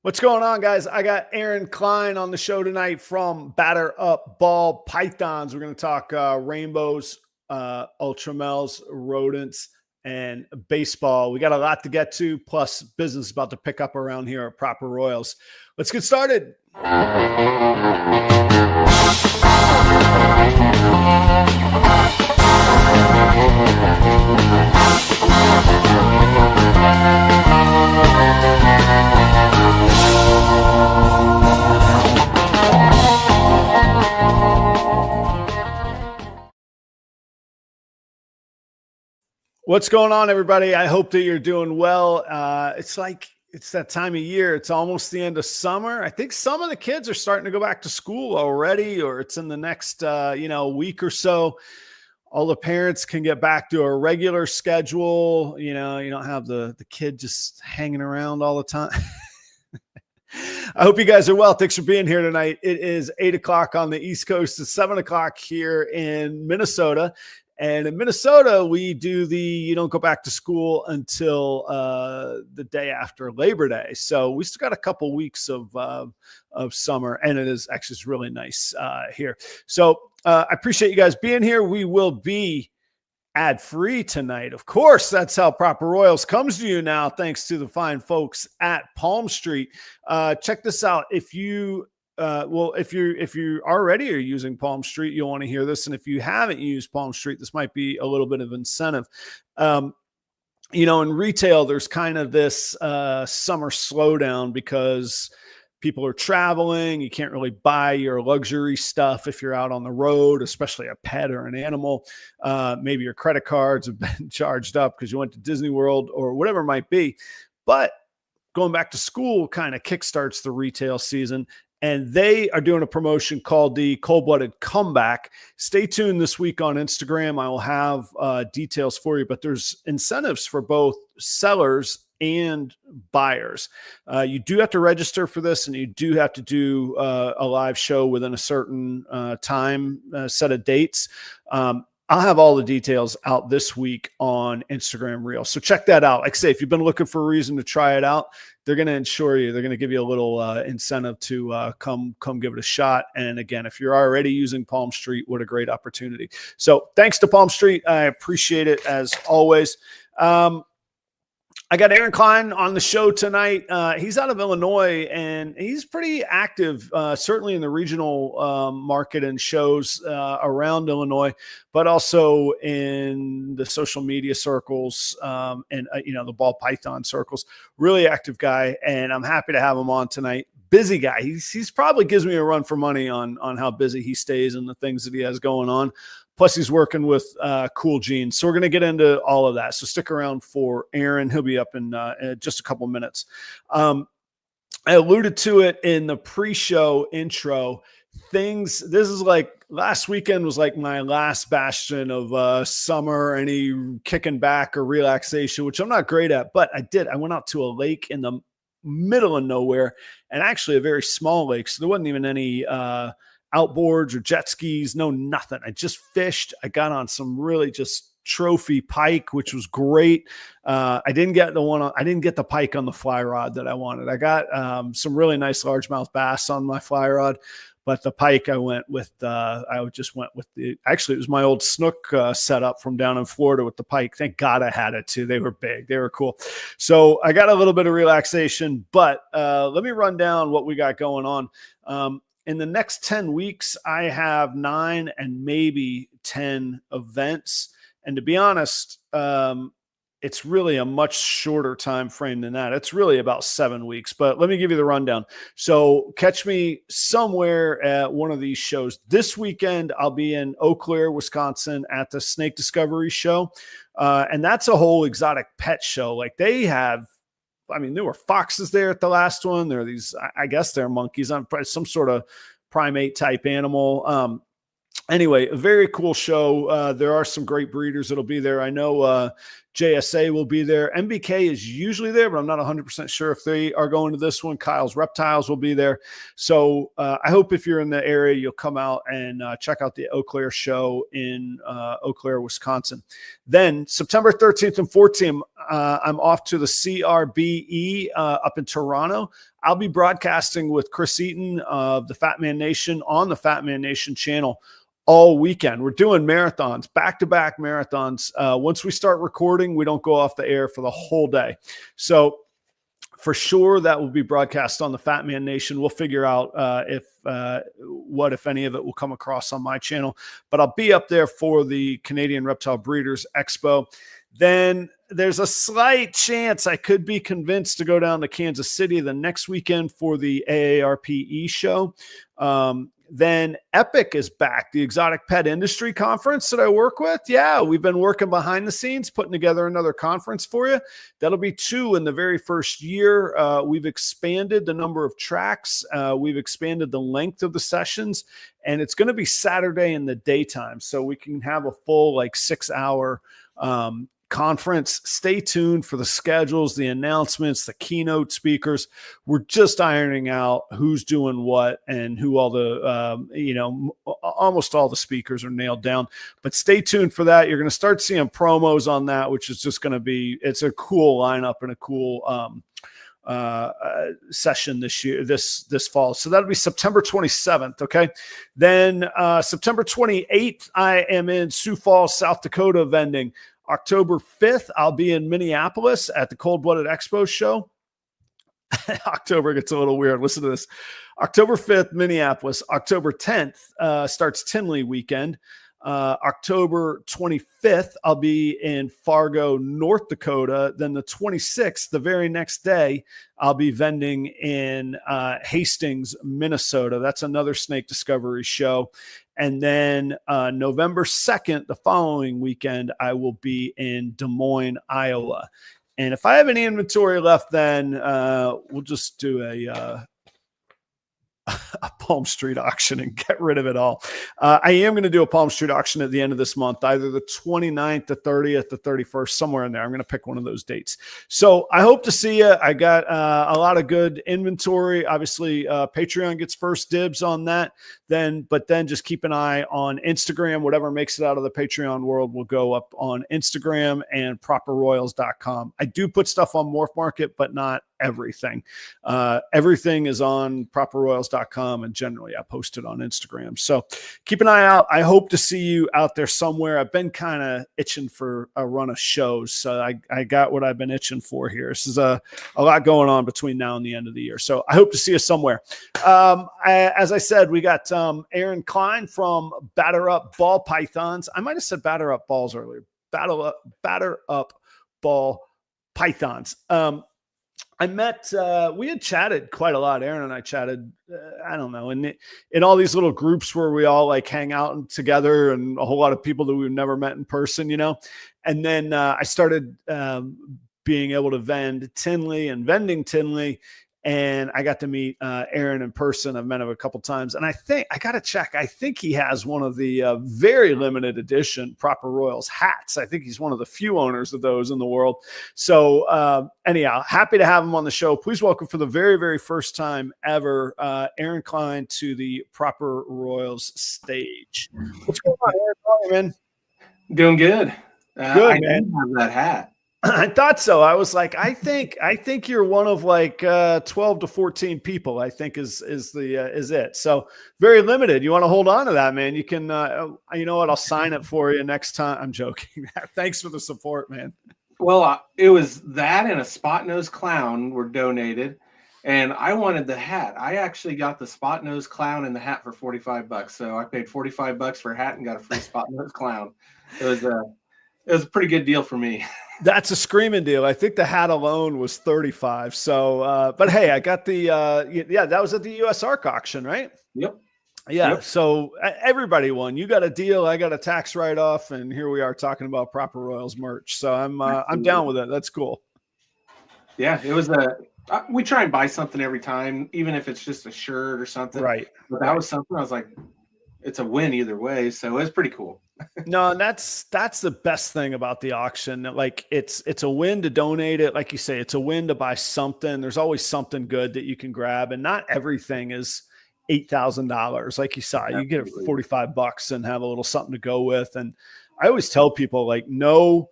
What's going on, guys? I got Aaron Klein on the show tonight from Batter Up Ball Pythons. We're going to talk rainbows, ultramels, rodents, and baseball. We got a lot to get to, plus business about to pick up around here at Proper Royals. Let's get started. What's going on, everybody? I hope that you're doing well. It's that time of year. It's almost the end of summer. I think some of the kids are starting to go back to school already, or it's in the next, week or so. All the parents can get back to a regular schedule. You don't have the kid just hanging around all the time. I hope you guys are well. Thanks for being here tonight. It is 8 o'clock on the East Coast. It's 7 o'clock here in Minnesota. And in Minnesota, we do you don't go back to school until the day after Labor Day. So we still got a couple weeks of summer, and it's really nice here. So I appreciate you guys being here. We will be ad-free tonight. Of course, that's how Proper Royals comes to you now, thanks to the fine folks at Palm Street. Check this out. If you already are using Palm Street, you'll want to hear this. And if you haven't used Palm Street, this might be a little bit of incentive. In retail, there's kind of this summer slowdown because people are traveling. You can't really buy your luxury stuff if you're out on the road, especially a pet or an animal. Maybe your credit cards have been charged up because you went to Disney World or whatever it might be. But going back to school kind of kickstarts the retail season. And they are doing a promotion called the Cold-Blooded Comeback. Stay tuned this week on Instagram. I will have details for you, but there's incentives for both sellers and buyers. You do have to register for this, and you do have to do a live show within a certain time set of dates. I'll have all the details out this week on Instagram Reels. So check that out. Like I say, if you've been looking for a reason to try it out, they're going to insure you. They're going to give you a little incentive to come give it a shot. And again, if you're already using Palm Street, what a great opportunity. So thanks to Palm Street. I appreciate it as always. I got Aaron Klein on the show tonight. He's out of Illinois, and he's pretty active, certainly in the regional market and shows around Illinois, but also in the social media circles and the ball python circles. Really active guy, and I'm happy to have him on tonight. Busy guy. He's probably gives me a run for money on how busy he stays and the things that he has going on. Plus, he's working with Cool Jeans. So we're going to get into all of that. So stick around for Aaron. He'll be up in just a couple minutes. I alluded to it in the pre-show intro. This is like last weekend was like my last bastion of summer, any kicking back or relaxation, which I'm not great at. But I went out to a lake in the middle of nowhere, and actually a very small lake. So there wasn't even any outboards or jet skis, nothing. I just fished. I got on some really just trophy pike, which was great. I didn't get the pike on the fly rod that I wanted. I got some really nice largemouth bass on my fly rod, but the pike I went with. Actually, it was my old snook setup from down in Florida with the pike. Thank God I had it too. They were big. They were cool. So I got a little bit of relaxation, but let me run down what we got going on. In the next 10 weeks, I have 9 and maybe 10 events. And to be honest, it's really a much shorter time frame than that. It's really about 7 weeks, but let me give you the rundown. So catch me somewhere at one of these shows. This weekend, I'll be in Eau Claire, Wisconsin at the Snake Discovery Show. And that's a whole exotic pet show. Like there were foxes there at the last one. There are these, I guess they're monkeys. I'm some sort of primate type animal. anyway, a very cool show. There are some great breeders that'll be there. I know JSA will be there. MBK is usually there, but I'm not 100% sure if they are going to this one. Kyle's Reptiles will be there. So I hope if you're in the area, you'll come out and check out the Eau Claire show in Eau Claire, Wisconsin. Then September 13th and 14th, I'm off to the CRBE up in Toronto. I'll be broadcasting with Chris Eaton of the Fat Man Nation on the Fat Man Nation channel all weekend. We're doing marathons, back-to-back marathons. Once we start recording, we don't go off the air for the whole day. So for sure, that will be broadcast on the Fat Man Nation. We'll figure out if any of it will come across on my channel. But I'll be up there for the Canadian Reptile Breeders Expo. Then there's a slight chance I could be convinced to go down to Kansas City the next weekend for the AARPE show. Then Epic is back, the Exotic Pet Industry Conference that I work with. Yeah, we've been working behind the scenes, putting together another conference for you. That'll be 2 in the very first year. We've expanded the number of tracks. We've expanded the length of the sessions, and it's going to be Saturday in the daytime. So we can have a full 6-hour conference. Stay tuned for the schedules, the announcements, the keynote speakers. We're just ironing out who's doing what and who all the, almost all the speakers are nailed down. But stay tuned for that. You're going to start seeing promos on that, which is just going to be, it's a cool lineup and a cool session this year, this fall. So that'll be September 27th. Okay. Then September 28th, I am in Sioux Falls, South Dakota vending. October 5th, I'll be in Minneapolis at the Cold Blooded Expo show. October gets a little weird. Listen to this. October 5th, Minneapolis. October 10th starts Tinley weekend. October 25th, I'll be in Fargo, North Dakota. Then the 26th, the very next day, I'll be vending in Hastings, Minnesota. That's another snake discovery show. And then November 2nd, the following weekend, I will be in Des Moines, Iowa. And if I have any inventory left, then we'll just do a Palm Street auction and get rid of it all. I am going to do a Palm Street auction at the end of this month, either the 29th, the 30th, the 31st, somewhere in there. I'm going to pick one of those dates. So I hope to see you. I got a lot of good inventory. Obviously, Patreon gets first dibs on that. But then just keep an eye on Instagram. Whatever makes it out of the Patreon world will go up on Instagram and properroyals.com. I do put stuff on Morph Market, but not everything. Everything is on properroyals.com, and generally I post it on Instagram. So keep an eye out. I hope to see you out there somewhere. I've been kind of itching for a run of shows. So I got what I've been itching for here. This is a lot going on between now and the end of the year. So I hope to see you somewhere. As I said, we got Aaron Klein from Batter Up Ball Pythons. I might have said Batter Up Balls earlier. Batter Up Ball Pythons. We had chatted quite a lot. Aaron and I chatted, I don't know, in all these little groups where we all hang out together, and a whole lot of people that we've never met in person, And then I started being able to vend Tinley and vending Tinley. And I got to meet Aaron in person. I've met him a couple times. And I got to check. I think he has one of the very limited edition Proper Royals hats. I think he's one of the few owners of those in the world. So anyhow, happy to have him on the show. Please welcome for the very, very first time ever, Aaron Klein to the Proper Royals stage. What's going on, Aaron? How are you, man? Doing good. Good, I man. didn't have that hat. I thought so. I was like, I think you're one of 12 to 14 people, I think is it. So very limited. You want to hold on to that, man. You can, you know what? I'll sign it for you next time. I'm joking. Thanks for the support, man. Well, it was that and a spot nose clown were donated, and I wanted the hat. I actually got the spot nose clown and the hat for $45. So I paid $45 for a hat and got a free spot nose clown. It was a pretty good deal for me. That's a screaming deal. I think the hat alone was $35. So, but hey, I got the, that was at the US ARC auction, right? Yep. Yeah. Yep. So everybody won. You got a deal. I got a tax write-off, and here we are talking about Proper Royals merch. So I'm down with it. That's cool. Yeah. It was we try and buy something every time, even if it's just a shirt or something. Right. But that was something I was like, it's a win either way. So it's pretty cool. No, and that's the best thing about the auction. Like it's a win to donate it. Like you say, it's a win to buy something. There's always something good that you can grab, and not everything is $8,000. Like you saw, you get Absolutely. $45 and have a little something to go with. And I always tell people, like, no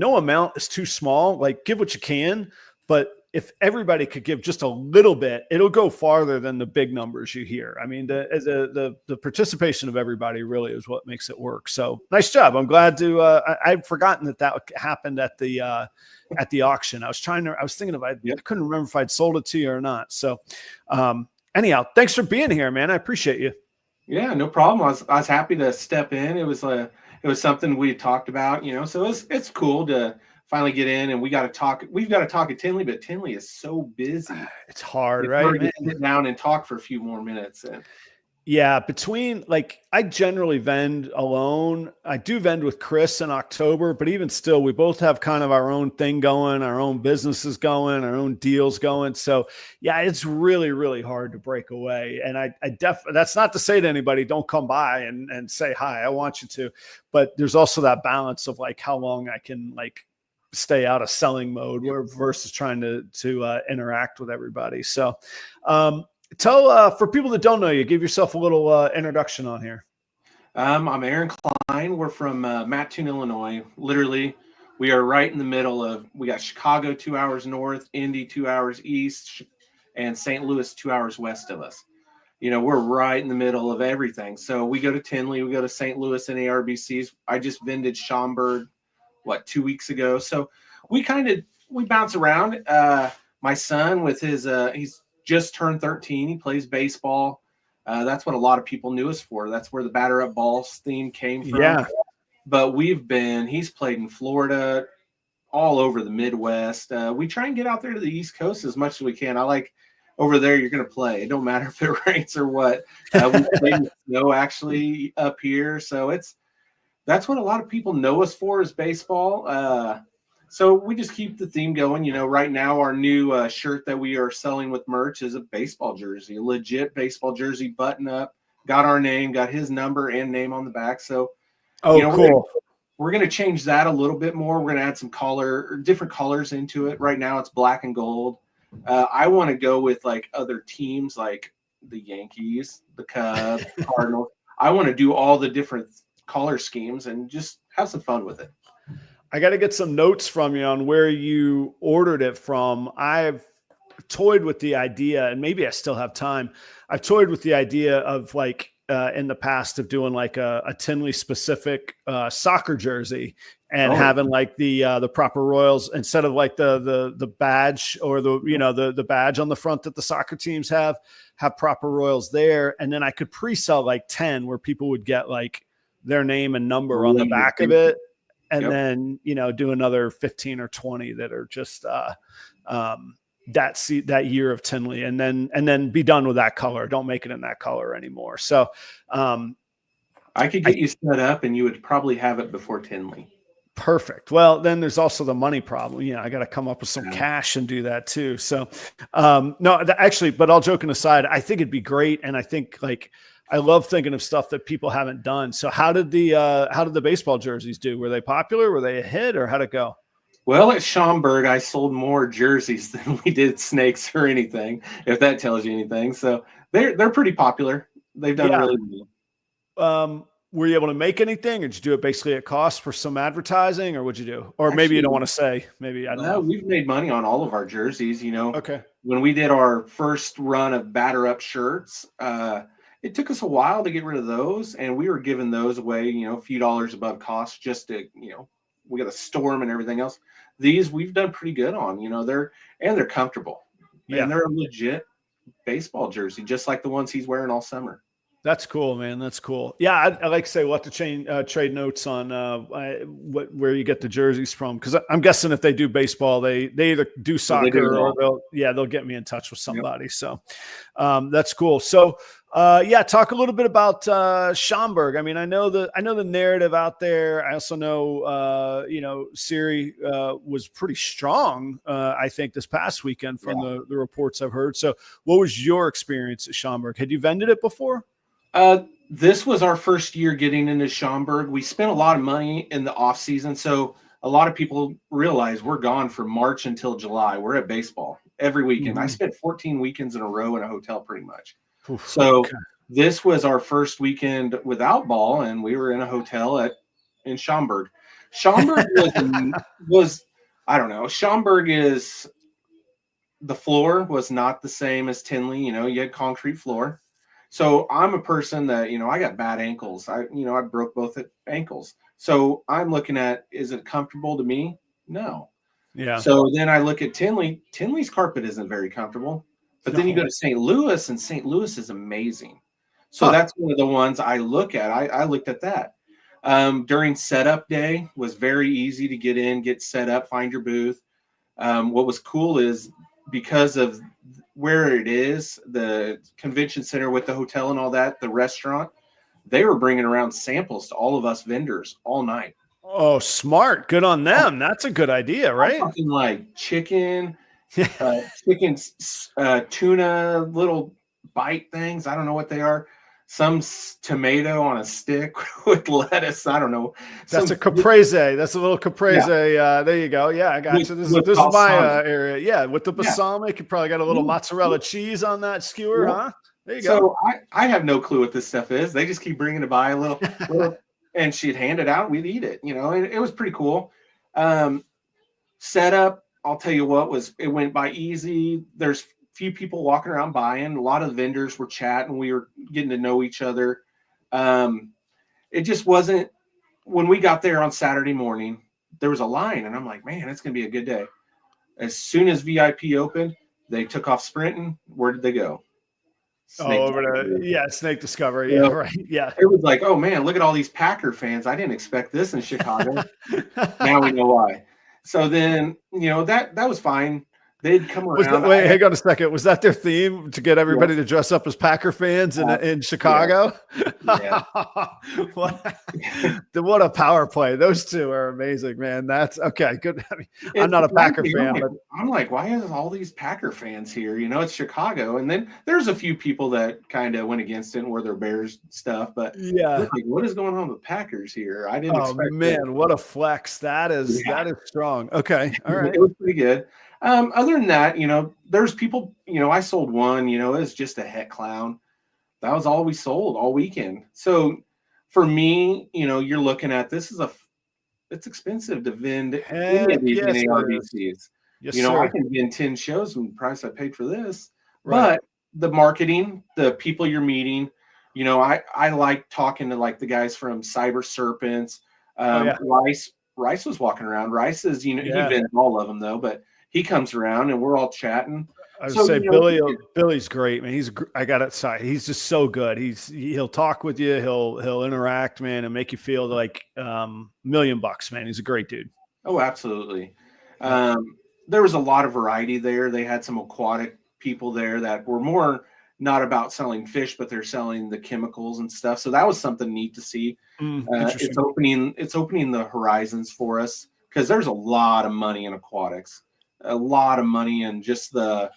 amount is too small. Like, give what you can, but if everybody could give just a little bit, it'll go farther than the big numbers you hear. I mean, the participation of everybody really is what makes it work. So nice job. I'm glad to, I'd forgotten that happened at the auction. I was thinking I couldn't remember if I'd sold it to you or not. So, anyhow, thanks for being here, man. I appreciate you. Yeah, no problem. I was happy to step in. It was something we had talked about, so it's cool to finally get in, and we've got to talk at Tinley, but Tinley is so busy. It's hard, right? To sit down and talk for a few more minutes. Yeah, I generally vend alone. I do vend with Chris in October, but even still, we both have kind of our own thing going, our own businesses going, our own deals going. So yeah, it's really, really hard to break away. And that's not to say to anybody, don't come by and say hi. I want you to, but there's also that balance of like how long I can like stay out of selling mode versus trying to interact with everybody. So, tell for people that don't know you, give yourself a little introduction on here. I'm Aaron Cline. We're from Mattoon, Illinois. Literally, we are right in the middle we got Chicago 2 hours north, Indy 2 hours east, and St. Louis 2 hours west of us. We're right in the middle of everything. So we go to Tinley, we go to St. Louis and ARBCs. I just vended Schaumburg, 2 weeks ago. So we bounce around. My son with his he's just turned 13. He plays baseball. That's what a lot of people knew us for. That's where the batter up balls theme came from. Yeah. But he's played in Florida, all over the Midwest. We try and get out there to the East Coast as much as we can. I like over there, you're going to play. It don't matter if it rains or what. We play in the snow actually up here. So that's what a lot of people know us for is baseball. So we just keep the theme going. Right now our new shirt that we are selling with merch is a baseball jersey, a legit baseball jersey, button up, got our name, got his number and name on the back. So, cool. We're going to change that a little bit more. We're going to add some different colors into it. Right now it's black and gold. I want to go with like other teams, like the Yankees, the Cubs, Cardinals. I want to do all the different color schemes and just have some fun with it. I got to get some notes from you on where you ordered it from. I've toyed with the idea, and maybe I still have time. I've toyed with the idea of like in the past of doing like a Tinley specific soccer jersey and having like the proper Royals instead of like the badge or the badge on the front that the soccer teams have proper Royals there. And then I could pre-sell like 10 where people would get like their name and number on the back of it. And then, do another 15 or 20 that are just that year of Tinley and then be done with that color. Don't make it in that color anymore. So I could get you set up and you would probably have it before Tinley. Perfect. Well, then there's also the money problem. I got to come up with some cash and do that too. So no, actually, but all joking aside, I think it'd be great. And I think I love thinking of stuff that people haven't done. So how did the baseball jerseys do? Were they popular? Were they a hit, or how'd it go? Well, at Schaumburg, I sold more jerseys than we did snakes or anything, if that tells you anything. So they're pretty popular. They've done really well. Were you able to make anything, or did you do it basically at cost for some advertising, or what'd you do? Or maybe you don't want to say. Maybe I don't know. We've made money on all of our jerseys. Okay. When we did our first run of batter up shirts, it took us a while to get rid of those, and we were giving those away, a few dollars above cost just to, we got to store them and everything else. These we've done pretty good on, they're comfortable. Yeah. And they're a legit baseball jersey, just like the ones he's wearing all summer. That's cool, man. That's cool. Yeah, I like to say we'll have to trade notes on where you get the jerseys from, because I'm guessing if they do baseball, they either do soccer or they'll get me in touch with somebody. Yep. So that's cool. So talk a little bit about Schaumburg. I mean, I know the narrative out there. I also know Siri was pretty strong. I think this past weekend from the reports I've heard. So what was your experience at Schaumburg? Had you vended it before? This was our first year getting into Schaumburg. We spent a lot of money in the off season. So a lot of people realize we're gone from March until July. We're at baseball every weekend. I spent 14 weekends in a row in a hotel pretty much. Oof, So okay. this was our first weekend without ball, and we were in a hotel in Schaumburg. Schaumburg was I don't know. Schaumburg is the floor was not the same as Tinley. You had concrete floor. So I'm a person that, I got bad ankles. I broke both ankles. So I'm looking at, is it comfortable to me? No. Yeah. So then I look at Tinley. Tinley's carpet isn't very comfortable. But then you go to St. Louis, and St. Louis is amazing. So that's one of the ones I look at. I looked at that. During setup day was very easy to get in, get set up, find your booth. What was cool is because of where it is, the convention center with the hotel and all that, the restaurant, they were bringing around samples to all of us vendors all night. Oh, smart. Good on them. That's a good idea, right? Something like chicken, tuna, little bite things. I don't know what they are. Some tomato on a stick with lettuce. I don't know. That's a caprese. That's a little caprese. Yeah. There you go. Yeah, I got you. This is my area. Yeah, with the balsamic, you probably got a little mozzarella cheese on that skewer, huh? There you go. So I have no clue what this stuff is. They just keep bringing it by a little and she'd hand it out. We'd eat it. And it was pretty cool. Setup, I'll tell you what, it went by easy. There's few people walking around buying. A lot of vendors were chatting. We were getting to know each other. It just wasn't, when we got there on Saturday morning, there was a line, and I'm like, man, it's going to be a good day. As soon as VIP opened, they took off sprinting. Where did they go? Snake Discovery. Yeah, right. Yeah. It was like, oh man, look at all these Packer fans. I didn't expect this in Chicago. Now we know why. So then, that was fine. They'd come around. Wait, hang on a second. Was that their theme, to get everybody to dress up as Packer fans in Chicago? Yeah. What a power play. Those two are amazing, man. That's okay. Good. I mean, I'm not a Packer fan, but I'm like, why is all these Packer fans here? It's Chicago. And then there's a few people that kind of went against it and wore their Bears stuff. But yeah, like, what is going on with Packers here? I didn't expect man, what a flex. That is strong. Okay. All right. It was pretty good. Other than that, there's people, I sold one, it was just a het clown. That was all we sold all weekend. So for me, you're looking at, it's expensive to vend any of these ARDCs. Yes, I can vend 10 shows and the price I paid for this, right. But the marketing, the people you're meeting, I like talking to like the guys from Cyber Serpents. Rice was walking around. Rice is, he vends all of them though, but he comes around and we're all chatting. I would say Billy's great, man. He's just so good. He'll talk with you. He'll interact, man, and make you feel like $1 million, man. He's a great dude. Oh, absolutely. There was a lot of variety there. They had some aquatic people there that were more not about selling fish, but they're selling the chemicals and stuff. So that was something neat to see. It's opening the horizons for us, because there's a lot of money in aquatics. A lot of money in just the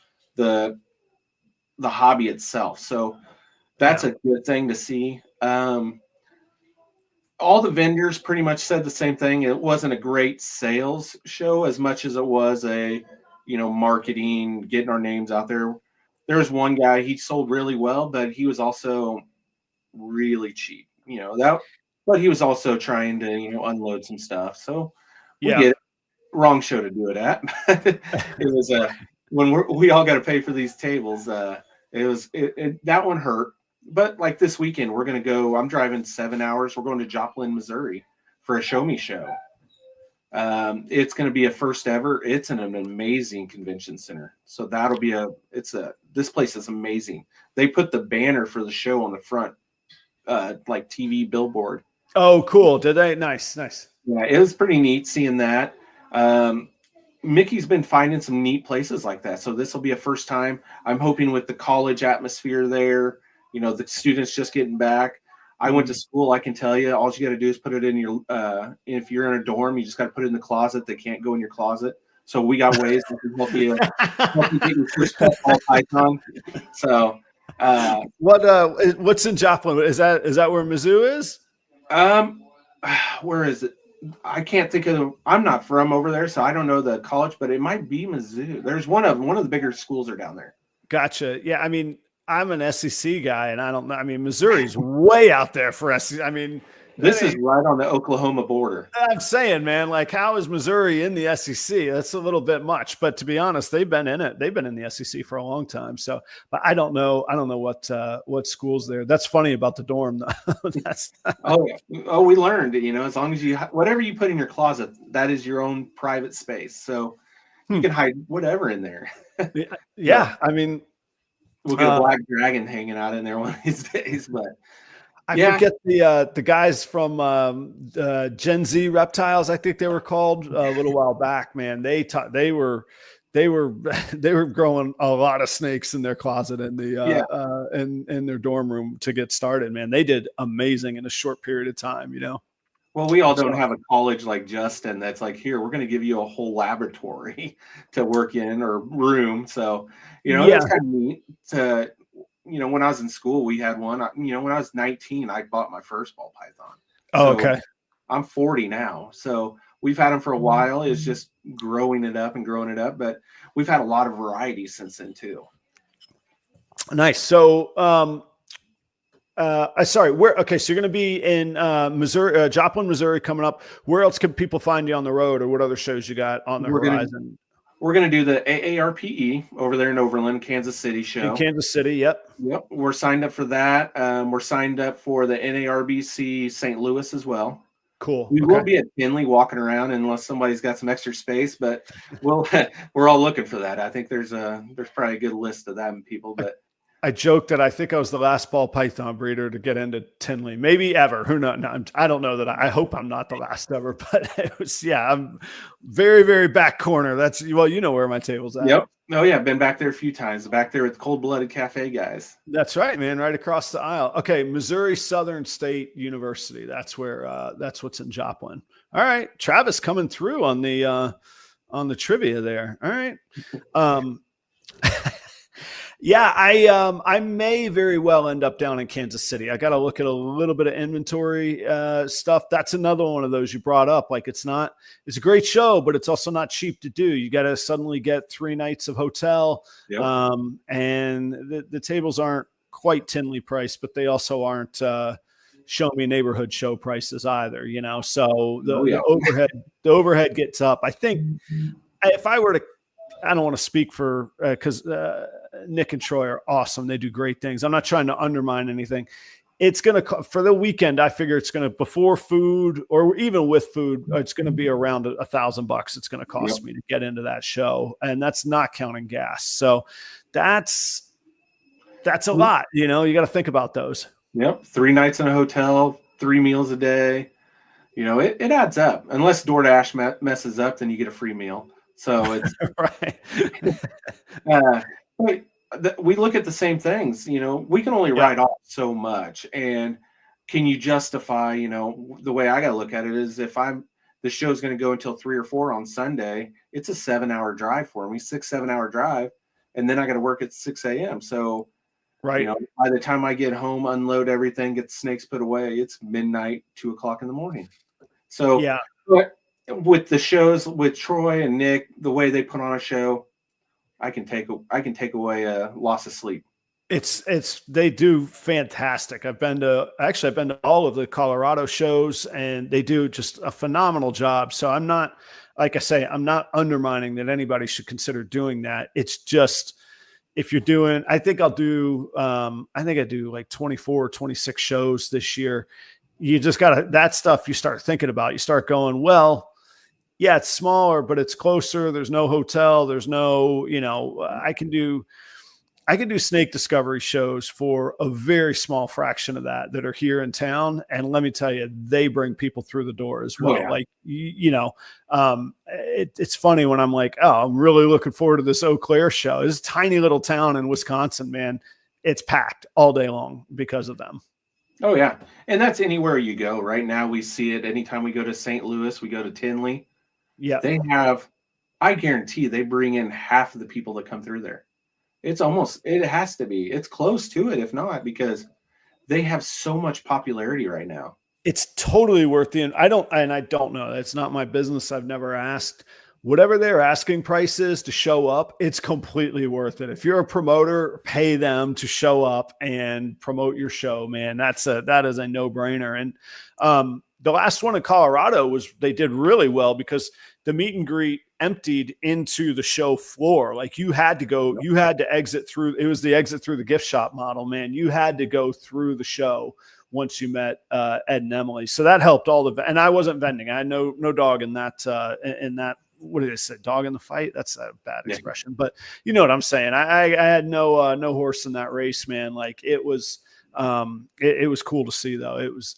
hobby itself. So that's a good thing to see. All the vendors pretty much said the same thing. It wasn't a great sales show as much as it was a, marketing, getting our names out there. There was one guy, he sold really well, but he was also really cheap, but he was also trying to, unload some stuff. So we get it. Wrong show to do it at. It was when we all got to pay for these tables. That one hurt. But like this weekend, we're going to go. I'm driving 7 hours. We're going to Joplin, Missouri, for a Show Me show. It's going to be a first ever. It's an amazing convention center. So that'll be this place is amazing. They put the banner for the show on the front, like TV billboard. Oh, cool. Did they? Nice. Yeah, it was pretty neat seeing that. Mickey's been finding some neat places like that. So this will be a first time. I'm hoping with the college atmosphere there, the students just getting back. I went to school. I can tell you, all you got to do is put it in your, if you're in a dorm, you just got to put it in the closet. They can't go in your closet. So we got ways to help you get your first pet ball python. So What's in Joplin? Is that where Mizzou is? Um, where is it? I can't think of. I'm not from over there, so I don't know the college, but it might be Mizzou. There's one of them. One of the bigger schools are down there. Gotcha. Yeah, I mean, I'm an SEC guy, and I don't know. I mean, Missouri's way out there for SEC. I mean, This is right on the Oklahoma border. I'm saying, man, like, how is Missouri in the SEC? That's a little bit much. But to be honest, they've been in it. They've been in the SEC for a long time. So, but I don't know. I don't know what schools there. That's funny about the dorm. That's Oh, we learned. As long as whatever you put in your closet, that is your own private space. So you can hide whatever in there. Yeah, I mean, we'll get a black dragon hanging out in there one of these days, but. I forget the guys from Gen Z Reptiles. I think they were called a little while back. Man, they were growing a lot of snakes in their closet in in their dorm room to get started. Man, they did amazing in a short period of time. Well, we all don't have a college like Justin that's like, here, we're going to give you a whole laboratory to work in or room. So, that's kind of neat to. When I was in school, we had one. When I was 19, I bought my first ball python. Oh, okay. I'm 40 now. So we've had them for a while. It's just growing it up and growing it up. But we've had a lot of variety since then, too. Nice. So, sorry, so you're going to be in Missouri, Joplin, Missouri coming up. Where else can people find you on the road, or what other shows you got on the horizon? We're going to do the AARPE over there in Overland, Kansas City show. In Kansas City, yep. Yep. We're signed up for that. We're signed up for the NARBC St. Louis as well. Cool. We will be at Tinley walking around unless somebody's got some extra space, but we're all looking for that. I think there's probably a good list of them people, but I joked that I think I was the last ball python breeder to get into Tinley, maybe ever. Who knows? No, I don't know that. I hope I'm not the last ever, but it was, I'm very, very back corner. That's, well, where my table's at. Yep. Oh yeah. Been back there a few times, back there with the Cold Blooded Cafe guys. That's right, man. Right across the aisle. Okay. Missouri Southern State University. That's where, that's what's in Joplin. All right. Travis coming through on the trivia there. All right. Yeah, I may very well end up down in Kansas City. I got to look at a little bit of inventory stuff. That's another one of those you brought up. Like, it's a great show, but it's also not cheap to do. You got to suddenly get 3 nights of hotel. Yep. And the tables aren't quite Tinley priced, but they also aren't show me neighborhood show prices either, So the overhead gets up. I think if I were to, I don't want to speak for because Nick and Troy are awesome. They do great things. I'm not trying to undermine anything. It's going to, for the weekend, I figure it's going to, before food or even with food, it's going to be around $1,000. It's going to cost me to get into that show. And that's not counting gas. So that's a lot. You got to think about those. Yep. 3 nights in a hotel, 3 meals a day. It adds up. Unless DoorDash messes up, then you get a free meal. So it's right. We look at the same things. We can only write off so much, and can you justify? The way I got to look at it is, if the show's going to go until 3 or 4 on Sunday, it's a 7-hour drive for me, 6-7 hour drive, and then I got to work at 6 a.m. So, right. By the time I get home, unload everything, get snakes put away, it's midnight, 2 o'clock in the morning. So yeah. But with the shows with Troy and Nick, the way they put on a show, I can take away a loss of sleep. They do fantastic. I've been to all of the Colorado shows, and they do just a phenomenal job. So I'm not, like I say, I'm not undermining that anybody should consider doing that. It's just, if you're doing, I think I do like 24 or 26 shows this year. You just that stuff you start thinking about, you start going, well, yeah, it's smaller, but it's closer. There's no hotel. There's no, I can do snake discovery shows for a very small fraction of that are here in town. And let me tell you, they bring people through the door as well. Oh, yeah. Like, it's funny when I'm like, oh, I'm really looking forward to this Eau Claire show. This tiny little town in Wisconsin, man, it's packed all day long because of them. Oh yeah. And that's anywhere you go. Right now we see it. Anytime we go to St. Louis, we go to Tinley. Yeah, I guarantee they bring in half of the people that come through there. It has to be. It's close to it, if not, because they have so much popularity right now. It's totally worth the, I don't know. It's not my business. I've never asked. Whatever their asking price is to show up, it's completely worth it. If you're a promoter, pay them to show up and promote your show, man. That is a no-brainer. And the last one in Colorado they did really well because the meet and greet emptied into the show floor. Like you had to exit through. It was the exit through the gift shop model, man. You had to go through the show once you met Ed and Emily. So that helped and I wasn't vending. I had no dog in that. What did I say? Dog in the fight? That's a bad expression, but you know what I'm saying? I had no horse in that race, man. Like it was cool to see though. It was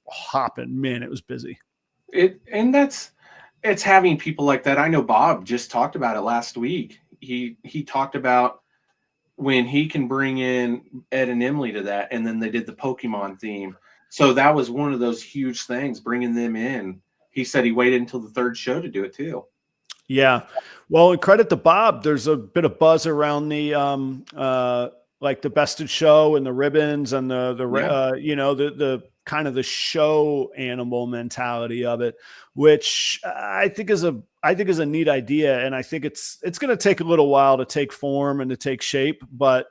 hopping, man. It was busy. It's having people like that. I know Bob just talked about it last week. He talked about when he can bring in Ed and Emily to that, and then they did the Pokemon theme. So that was one of those huge things, bringing them in. He said he waited until the third show to do it too. Yeah. Well, and credit to Bob. There's a bit of buzz around the like the bested show and the ribbons and the kind of the show animal mentality of it, which I think is a neat idea. And I think it's going to take a little while to take form and to take shape, but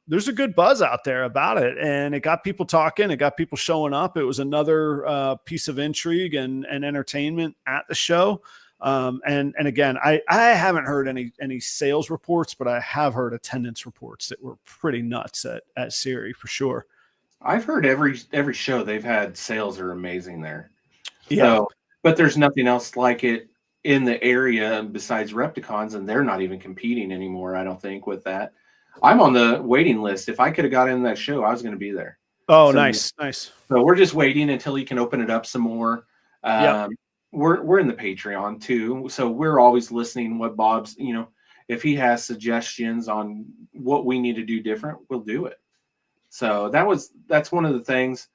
there's a good buzz out there about it, and it got people talking. It got people showing up. It was another piece of intrigue and entertainment at the show. And again, I haven't heard any sales reports, but I have heard attendance reports that were pretty nuts at Siri for sure. I've heard every show they've had sales are amazing there. Yeah. So, but there's nothing else like it in the area besides Repticons, and they're not even competing anymore, I don't think, with that. I'm on the waiting list. If I could have got in that show, I was going to be there. Oh, so, nice. So we're just waiting until he can open it up some more. We're in the Patreon too, so we're always listening what Bob's, if he has suggestions on what we need to do different, we'll do it. So that's one of the things.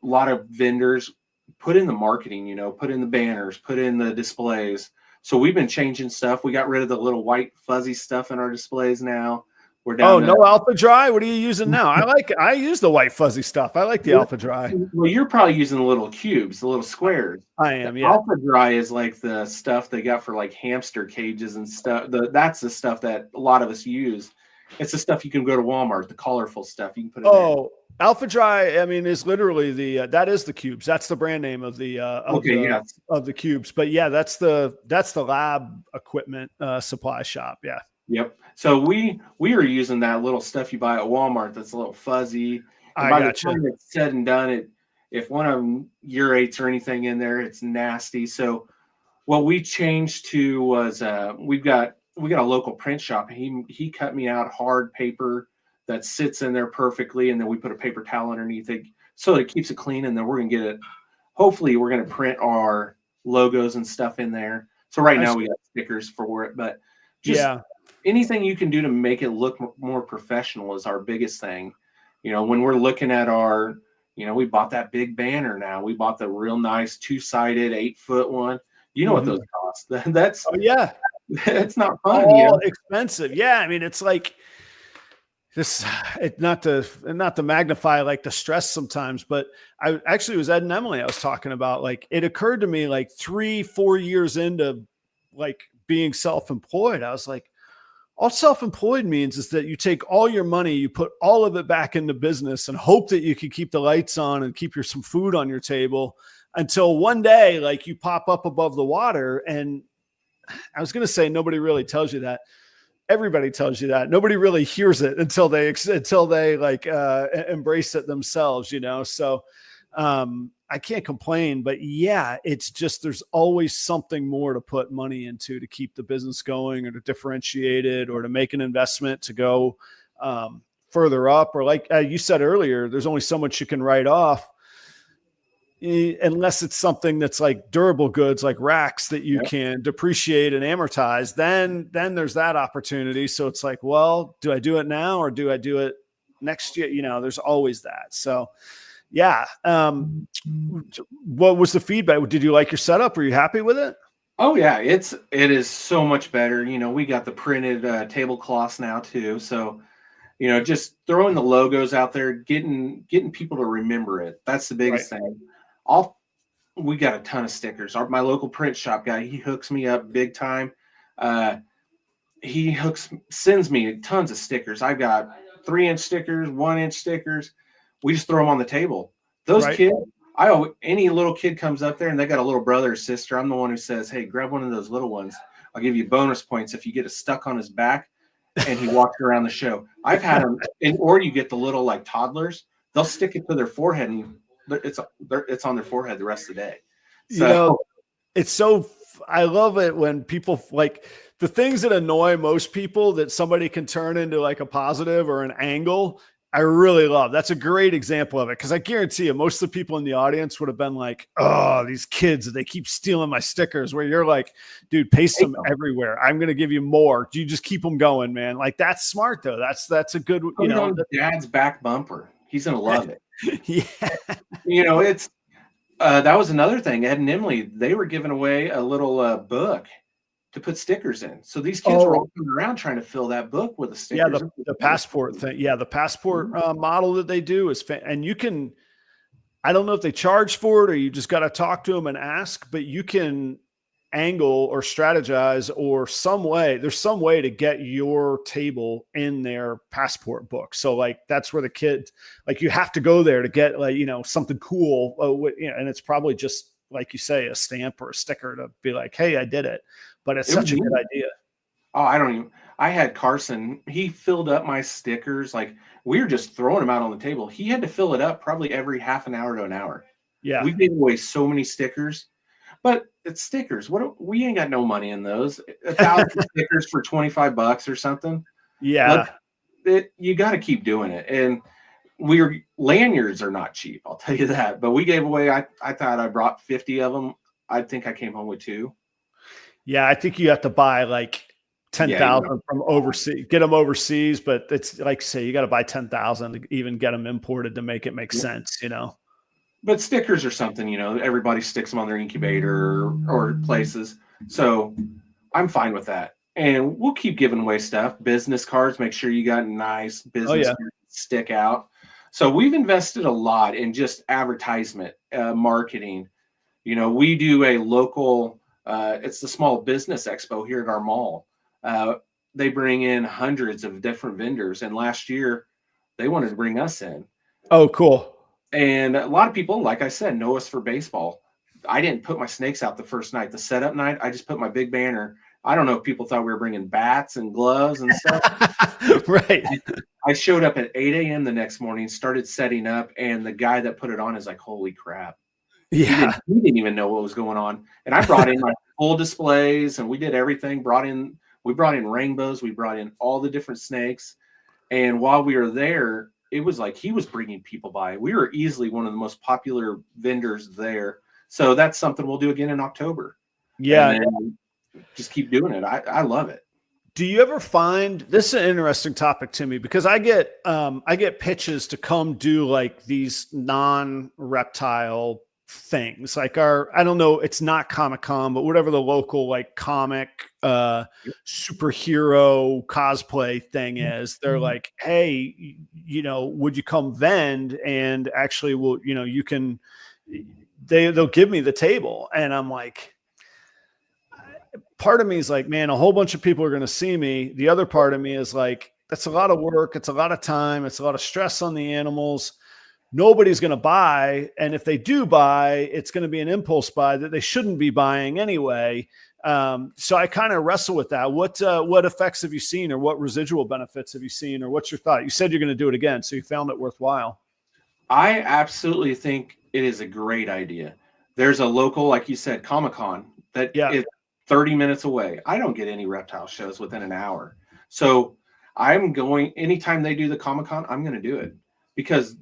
A lot of vendors put in the marketing, put in the banners, put in the displays. So we've been changing stuff. We got rid of the little white fuzzy stuff in our displays now. We're down. No Alpha Dry. What are you using now? I use the white fuzzy stuff. I like the Alpha Dry. Well, you're probably using the little cubes, the little squares. I am. Yeah. Alpha Dry is like the stuff they got for like hamster cages and stuff. That's the stuff that a lot of us use. It's the stuff you can go to Walmart, the colorful stuff you can put in there. Alpha Dry, I mean, is literally that is the cubes. That's the brand name of the of the cubes. But yeah, that's the lab equipment supply shop. Yeah. Yep. So we are using that little stuff you buy at Walmart that's a little fuzzy. And by the time it's said and done, if one of them urates or anything in there, it's nasty. So what we changed to was we got a local print shop. He cut me out hard paper that sits in there perfectly, and then we put a paper towel underneath it so it keeps it clean, and then we're gonna get it. Hopefully we're gonna print our logos and stuff in there. So right now we got stickers for it, but just anything you can do to make it look more professional is our biggest thing. When we're looking at our, we bought that big banner now. We bought the real nice 2-sided 8-foot one. You know what those cost? That's it's not fun. All expensive. Yeah, I mean, it's like this. Not to magnify like the stress sometimes, but I actually was Ed and Emily. I was talking about, like, it occurred to me like 3-4 years into like being self-employed. I was like, all self-employed means is that you take all your money, you put all of it back into business and hope that you can keep the lights on and keep some food on your table until one day, like, you pop up above the water. And I was going to say, nobody really tells you that. Everybody tells you that. Nobody really hears it until they like embrace it themselves, So I can't complain, but yeah, it's just, there's always something more to put money into to keep the business going, or to differentiate it, or to make an investment to go further up. Or like you said earlier, there's only so much you can write off unless it's something that's like durable goods, like racks that you can depreciate and amortize. Then there's that opportunity. So it's like, well, do I do it now or do I do it next year? There's always that. So yeah. What was the feedback? Did you like your setup? Were you happy with it? Oh yeah, it is so much better. We got the printed tablecloths now too. So, just throwing the logos out there, getting people to remember it. That's the Right. biggest thing. All We got a ton of stickers. My local print shop guy, he hooks me up big time. Uh, sends me tons of stickers. I've got 3-inch stickers, 1-inch stickers. We just throw them on the table. Those Right. kids, any little kid comes up there and they got a little brother or sister, I'm the one who says, "Hey, grab one of those little ones. I'll give you bonus points if you get it stuck on his back and he walks around the show." I've had them, or you get the little like toddlers. They'll stick it to their forehead and it's on their forehead the rest of the day. You So know, it's so I love it when people like the things that annoy most people that somebody can turn into like a positive or an angle. I really love. That's a great example of it because I guarantee you, most of the people in the audience would have been like, "Oh, these kids, they keep stealing my stickers." Where you're like, "Dude, paste them everywhere. I'm going to give you more. Do you just keep them going, man?" Like that's smart though. That's a good, put it on Dad's back bumper. He's gonna love it. yeah. It's that was another thing. Ed and Emily, they were giving away a little book to put stickers in. So these kids were all Oh, coming around trying to fill that book with the yeah, stickers. the passport thing. Yeah, the passport Mhm. model that they do is, and you can. I don't know if they charge for it or you just got to talk to them and ask, but you can angle or strategize or some way. There's some way to get your table in their passport book. So like that's where the kids like you have to go there to get like something cool. And it's probably just like you say a stamp or a sticker to be like, hey, I did it. But it's It was such a good neat. idea. Oh, I had Carson, he filled up my stickers. Like we were just throwing them out on the table. He had to fill it up probably every half an hour to an hour. Yeah. We gave away so many stickers, but it's stickers. We ain't got no money in those. 1,000 stickers for $25 or something. Let's Yeah. You got to keep doing it. And lanyards are not cheap, I'll tell you that. But we gave away, I thought I brought 50 of them. I think I came home with 2. Yeah, I think you have to buy like Yeah, 10,000 from overseas, get them overseas, but it's like say you got to buy 10,000 to even get them imported to make it make sense. but stickers are something, everybody sticks them on their incubator or places. So I'm fine with that. And we'll keep giving away stuff. Business cards, make sure you got nice Oh business yeah. cards that stick out. So we've invested a lot in just advertisement, marketing. We do a local, it's the Small Business Expo here at our mall. They bring in hundreds of different vendors. And last year, they wanted to bring us in. Oh, cool. And a lot of people, like I said, know us for baseball. I didn't put my snakes out the first night. The setup night, I just put my big banner. I don't know if people thought we were bringing bats and gloves and stuff. Right. I showed up at 8 a.m. the next morning, started setting up, and the guy that put it on is like, "Holy crap." Yeah. He didn't even know what was going on. And I brought in my full displays and we did everything. We brought in rainbows. We brought in all the different snakes. And while we were there, it was like he was bringing people by. We were easily one of the most popular vendors there. So that's something we'll do again in October. And Yeah. then just keep doing it. I love it. Do you ever find this is an interesting topic to me because I get pitches to come do like these non-reptile things like I don't know, it's not Comic-Con, but whatever the local like comic superhero cosplay thing is, they're like, hey, would you come vend and actually you can they'll give me the table. And I'm like, part of me is like, man, a whole bunch of people are going to see me. The other part of me is like, that's a lot of work. It's a lot of time. It's a lot of stress on the animals. Nobody's going to buy. And if they do buy, it's going to be an impulse buy that they shouldn't be buying anyway. So I kind of wrestle with that. What effects have you seen or what residual benefits have you seen or what's your thought? You said you're going to do it again. So you found it worthwhile. I absolutely think it is a great idea. There's a local, like you said, Comic-Con that Yeah. is 30 minutes away. I don't get any reptile shows within an hour. So I'm going, anytime they do the Comic-Con, I'm going to do it because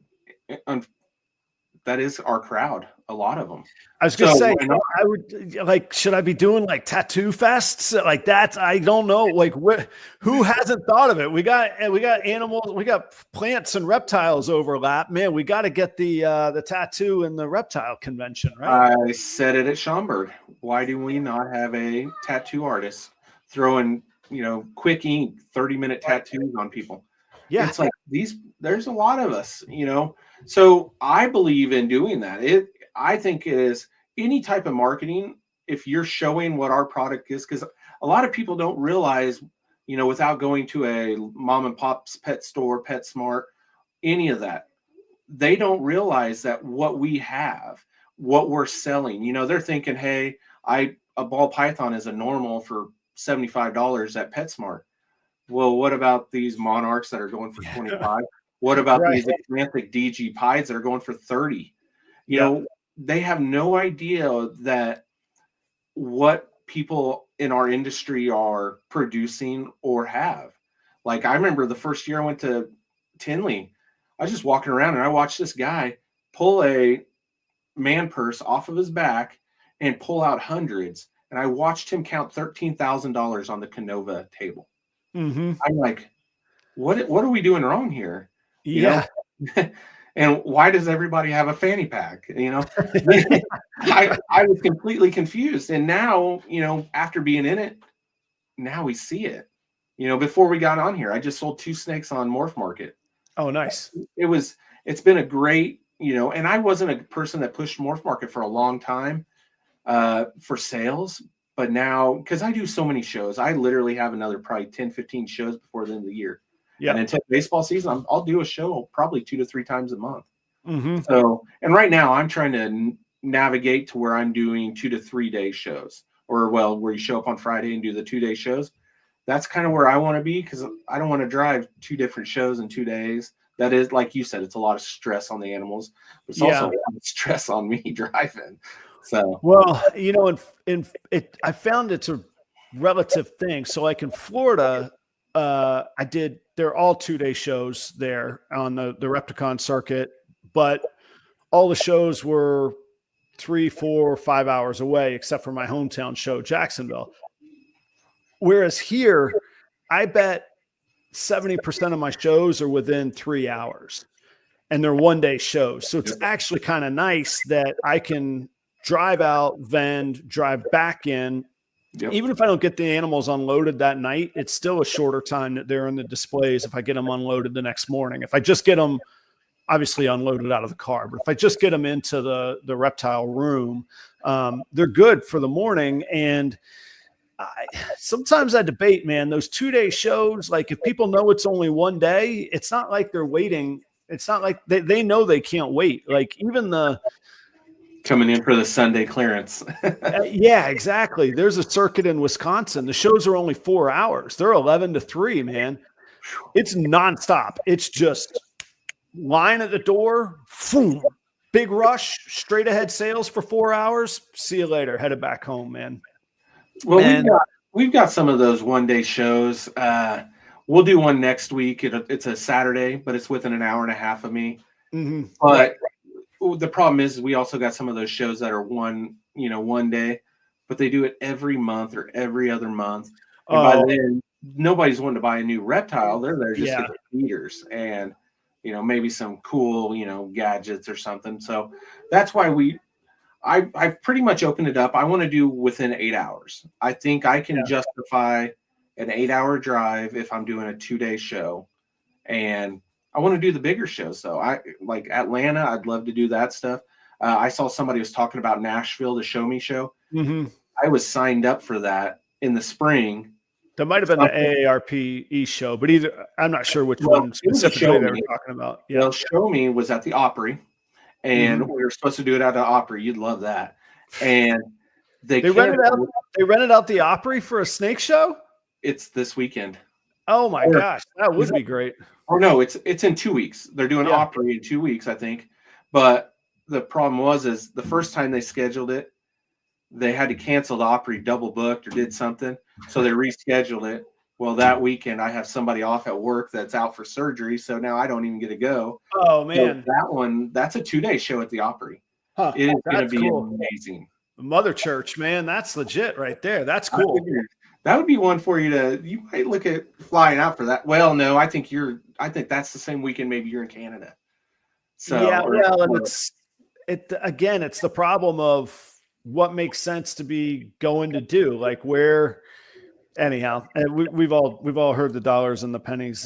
that is our crowd. a lot of them. I was gonna So say, why not? I would like, should I be doing like tattoo fests like that? I don't know. Like, who hasn't thought of it? We got animals, we got plants and reptiles overlap. Man, we got to get the tattoo and the reptile convention, right? I said it at Schaumburg. Why do we not have a tattoo artist throwing, quick ink, 30-minute tattoos on people? Yeah, It's like there's a lot of us, So I believe in doing that. I think it is any type of marketing, if you're showing what our product is, because a lot of people don't realize, without going to a mom and pop's pet store, PetSmart, any of that, they don't realize that what we have, what we're selling, they're thinking, hey, a ball python is a normal for $75 at PetSmart. Well, what about these Monarchs that are going for 25? What about right. these Atlantic DG pies that are going for 30? Yeah, They have no idea that what people in our industry are producing or have. Like, I remember the first year I went to Tinley, I was just walking around and I watched this guy pull a man purse off of his back and pull out hundreds. And I watched him count $13,000 on the Canova table. mm-hmm. I'm like, what are we doing wrong here? Yeah. And why does everybody have a fanny pack? I was completely confused. And now, after being in it, now we see it. Before we got on here, I just sold 2 snakes on Morph Market. Oh, nice. It's been a great, and I wasn't a person that pushed Morph Market for a long time for sales. But now, because I do so many shows, I literally have another probably 10, 15 shows before the end of the year. Yeah. And until baseball season, I'll do a show probably 2 to 3 times a month. Mm-hmm. So, and right now I'm trying to navigate to where I'm doing 2 to 3 day shows, or where you show up on Friday and do the 2-day shows. That's kind of where I want to be, because I don't want to drive 2 different shows in 2 days. That is, like you said, it's a lot of stress on the animals. But it's also a lot of stress on me driving. So, well, I found it's a relative thing. So like in Florida, they're all 2-day shows there on the Repticon circuit, but all the shows were 3, 4, 5 hours away, except for my hometown show, Jacksonville. Whereas here, I bet 70% of my shows are within 3 hours, and they're 1-day shows. So it's actually kind of nice that I can drive out, vend, drive back in. Yep. Even if I don't get the animals unloaded that night, it's still a shorter time that they're in the displays if I get them unloaded the next morning. If I just get them obviously unloaded out of the car, but if I just get them into the reptile room, they're good for the morning. And sometimes I debate, man, those 2-day shows, like if people know it's only 1 day, it's not like they're waiting. It's not like they know they can't wait. Like even coming in for the Sunday clearance. Yeah, exactly. There's a circuit in Wisconsin. The shows are only 4 hours. They're 11 to 3, man. It's nonstop. It's just line at the door, boom, big rush, straight ahead sales for 4 hours. See you later. Headed back home, man. Well, we've got some of those 1-day shows. We'll do one next week. It's a Saturday, but it's within an hour and a half of me. Mm-hmm. But the problem is we also got some of those shows that are 1 day, but they do it every month or every other month. And by then, nobody's wanting to buy a new reptile. They're there just to get feeders and, maybe some cool, gadgets or something. So that's why I've pretty much opened it up. I want to do within 8 hours. I think I can justify an 8-hour drive if I'm doing a 2-day show. And I want to do the bigger shows, though. I like Atlanta. I'd love to do that stuff. I saw somebody was talking about Nashville, the Show Me show. Mm-hmm. I was signed up for that in the spring. That might have been the AARP show, but I'm not sure which one specifically they were talking about. Yeah, well, Show Me was at the Opry, and we were supposed to do it at the Opry. You'd love that. And they rented out the Opry for a snake show. It's this weekend. Oh my gosh, that would be great. Or no, it's in 2 weeks. They're doing Opry in 2 weeks, I think. But the problem is the first time they scheduled it, they had to cancel the Opry, double booked or did something. So they rescheduled it. Well, that weekend I have somebody off at work that's out for surgery. So now I don't even get to go. Oh man. So that's a 2-day show at the Opry. Huh. It is going to That's be cool. amazing. Mother Church, man, that's legit right there. That's I cool. figured that would be one for you you might look at flying out for that. Well, no, I think that's the same weekend. Maybe you're in Canada. So, Yeah, well, and it's the problem of what makes sense to be going to do, like where. Anyhow, and we've all heard the dollars and the pennies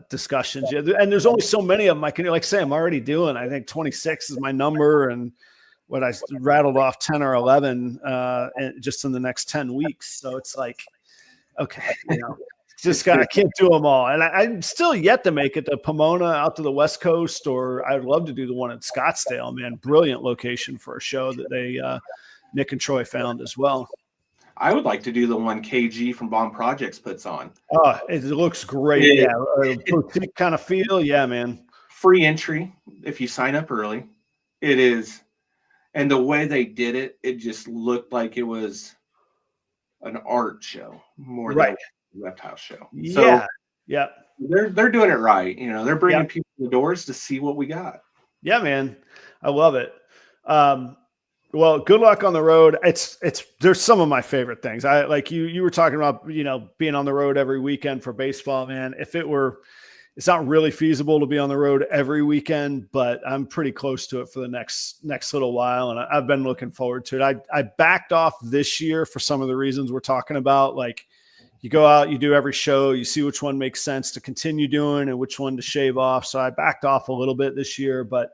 discussions. Yeah, and there's only so many of them. I can say I'm already doing. I think 26 is my number, and what I rattled off 10 or 11 just in the next 10 weeks. So it's like, okay, I can't do them all. And I'm still yet to make it to Pomona out to the West Coast, or I'd love to do the one in Scottsdale, man. Brilliant location for a show that they, Nick and Troy found as well. I would like to do the one KG from Bomb Projects puts on. Oh, it looks great. Yeah. Boutique kind of feel. Yeah, man. Free entry if you sign up early. It is. And the way they did it, it just looked like it was an art show more than a reptile show. Yeah. So yeah. They're doing it right. They're bringing people to the doors to see what we got. Yeah, man. I love it. Well, good luck on the road. There's some of my favorite things. I like you were talking about, being on the road every weekend for baseball, man. It's not really feasible to be on the road every weekend, but I'm pretty close to it for the next little while. And I've been looking forward to it. I backed off this year for some of the reasons we're talking about. Like you go out, you do every show, you see which one makes sense to continue doing and which one to shave off. So I backed off a little bit this year, but,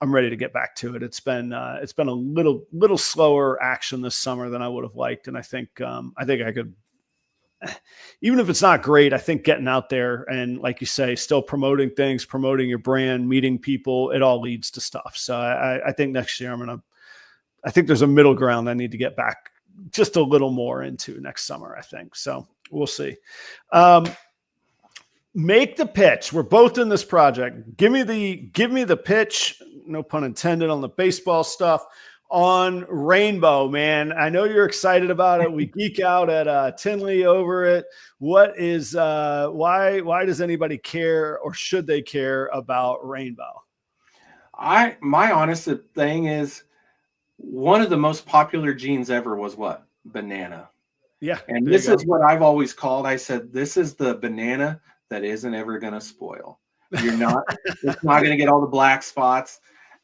I'm ready to get back to it. It's been a little slower action this summer than I would have liked. And I think I could, even if it's not great, I think getting out there and, like you say, still promoting things, promoting your brand, meeting people, it all leads to stuff. So I think next year I think there's a middle ground I need to get back just a little more into next summer, I think. So we'll see. Make the pitch. We're both in this project. Give me the pitch, no pun intended, on the baseball stuff on Rainbow, man. I know you're excited about it. We geek out at Tinley over it. What is why does anybody care, or should they care about Rainbow? My honest thing is, one of the most popular jeans ever was what? Banana. Yeah. And this is what I've always called. I said, this is the banana that isn't ever going to spoil. It's not going to get all the black spots.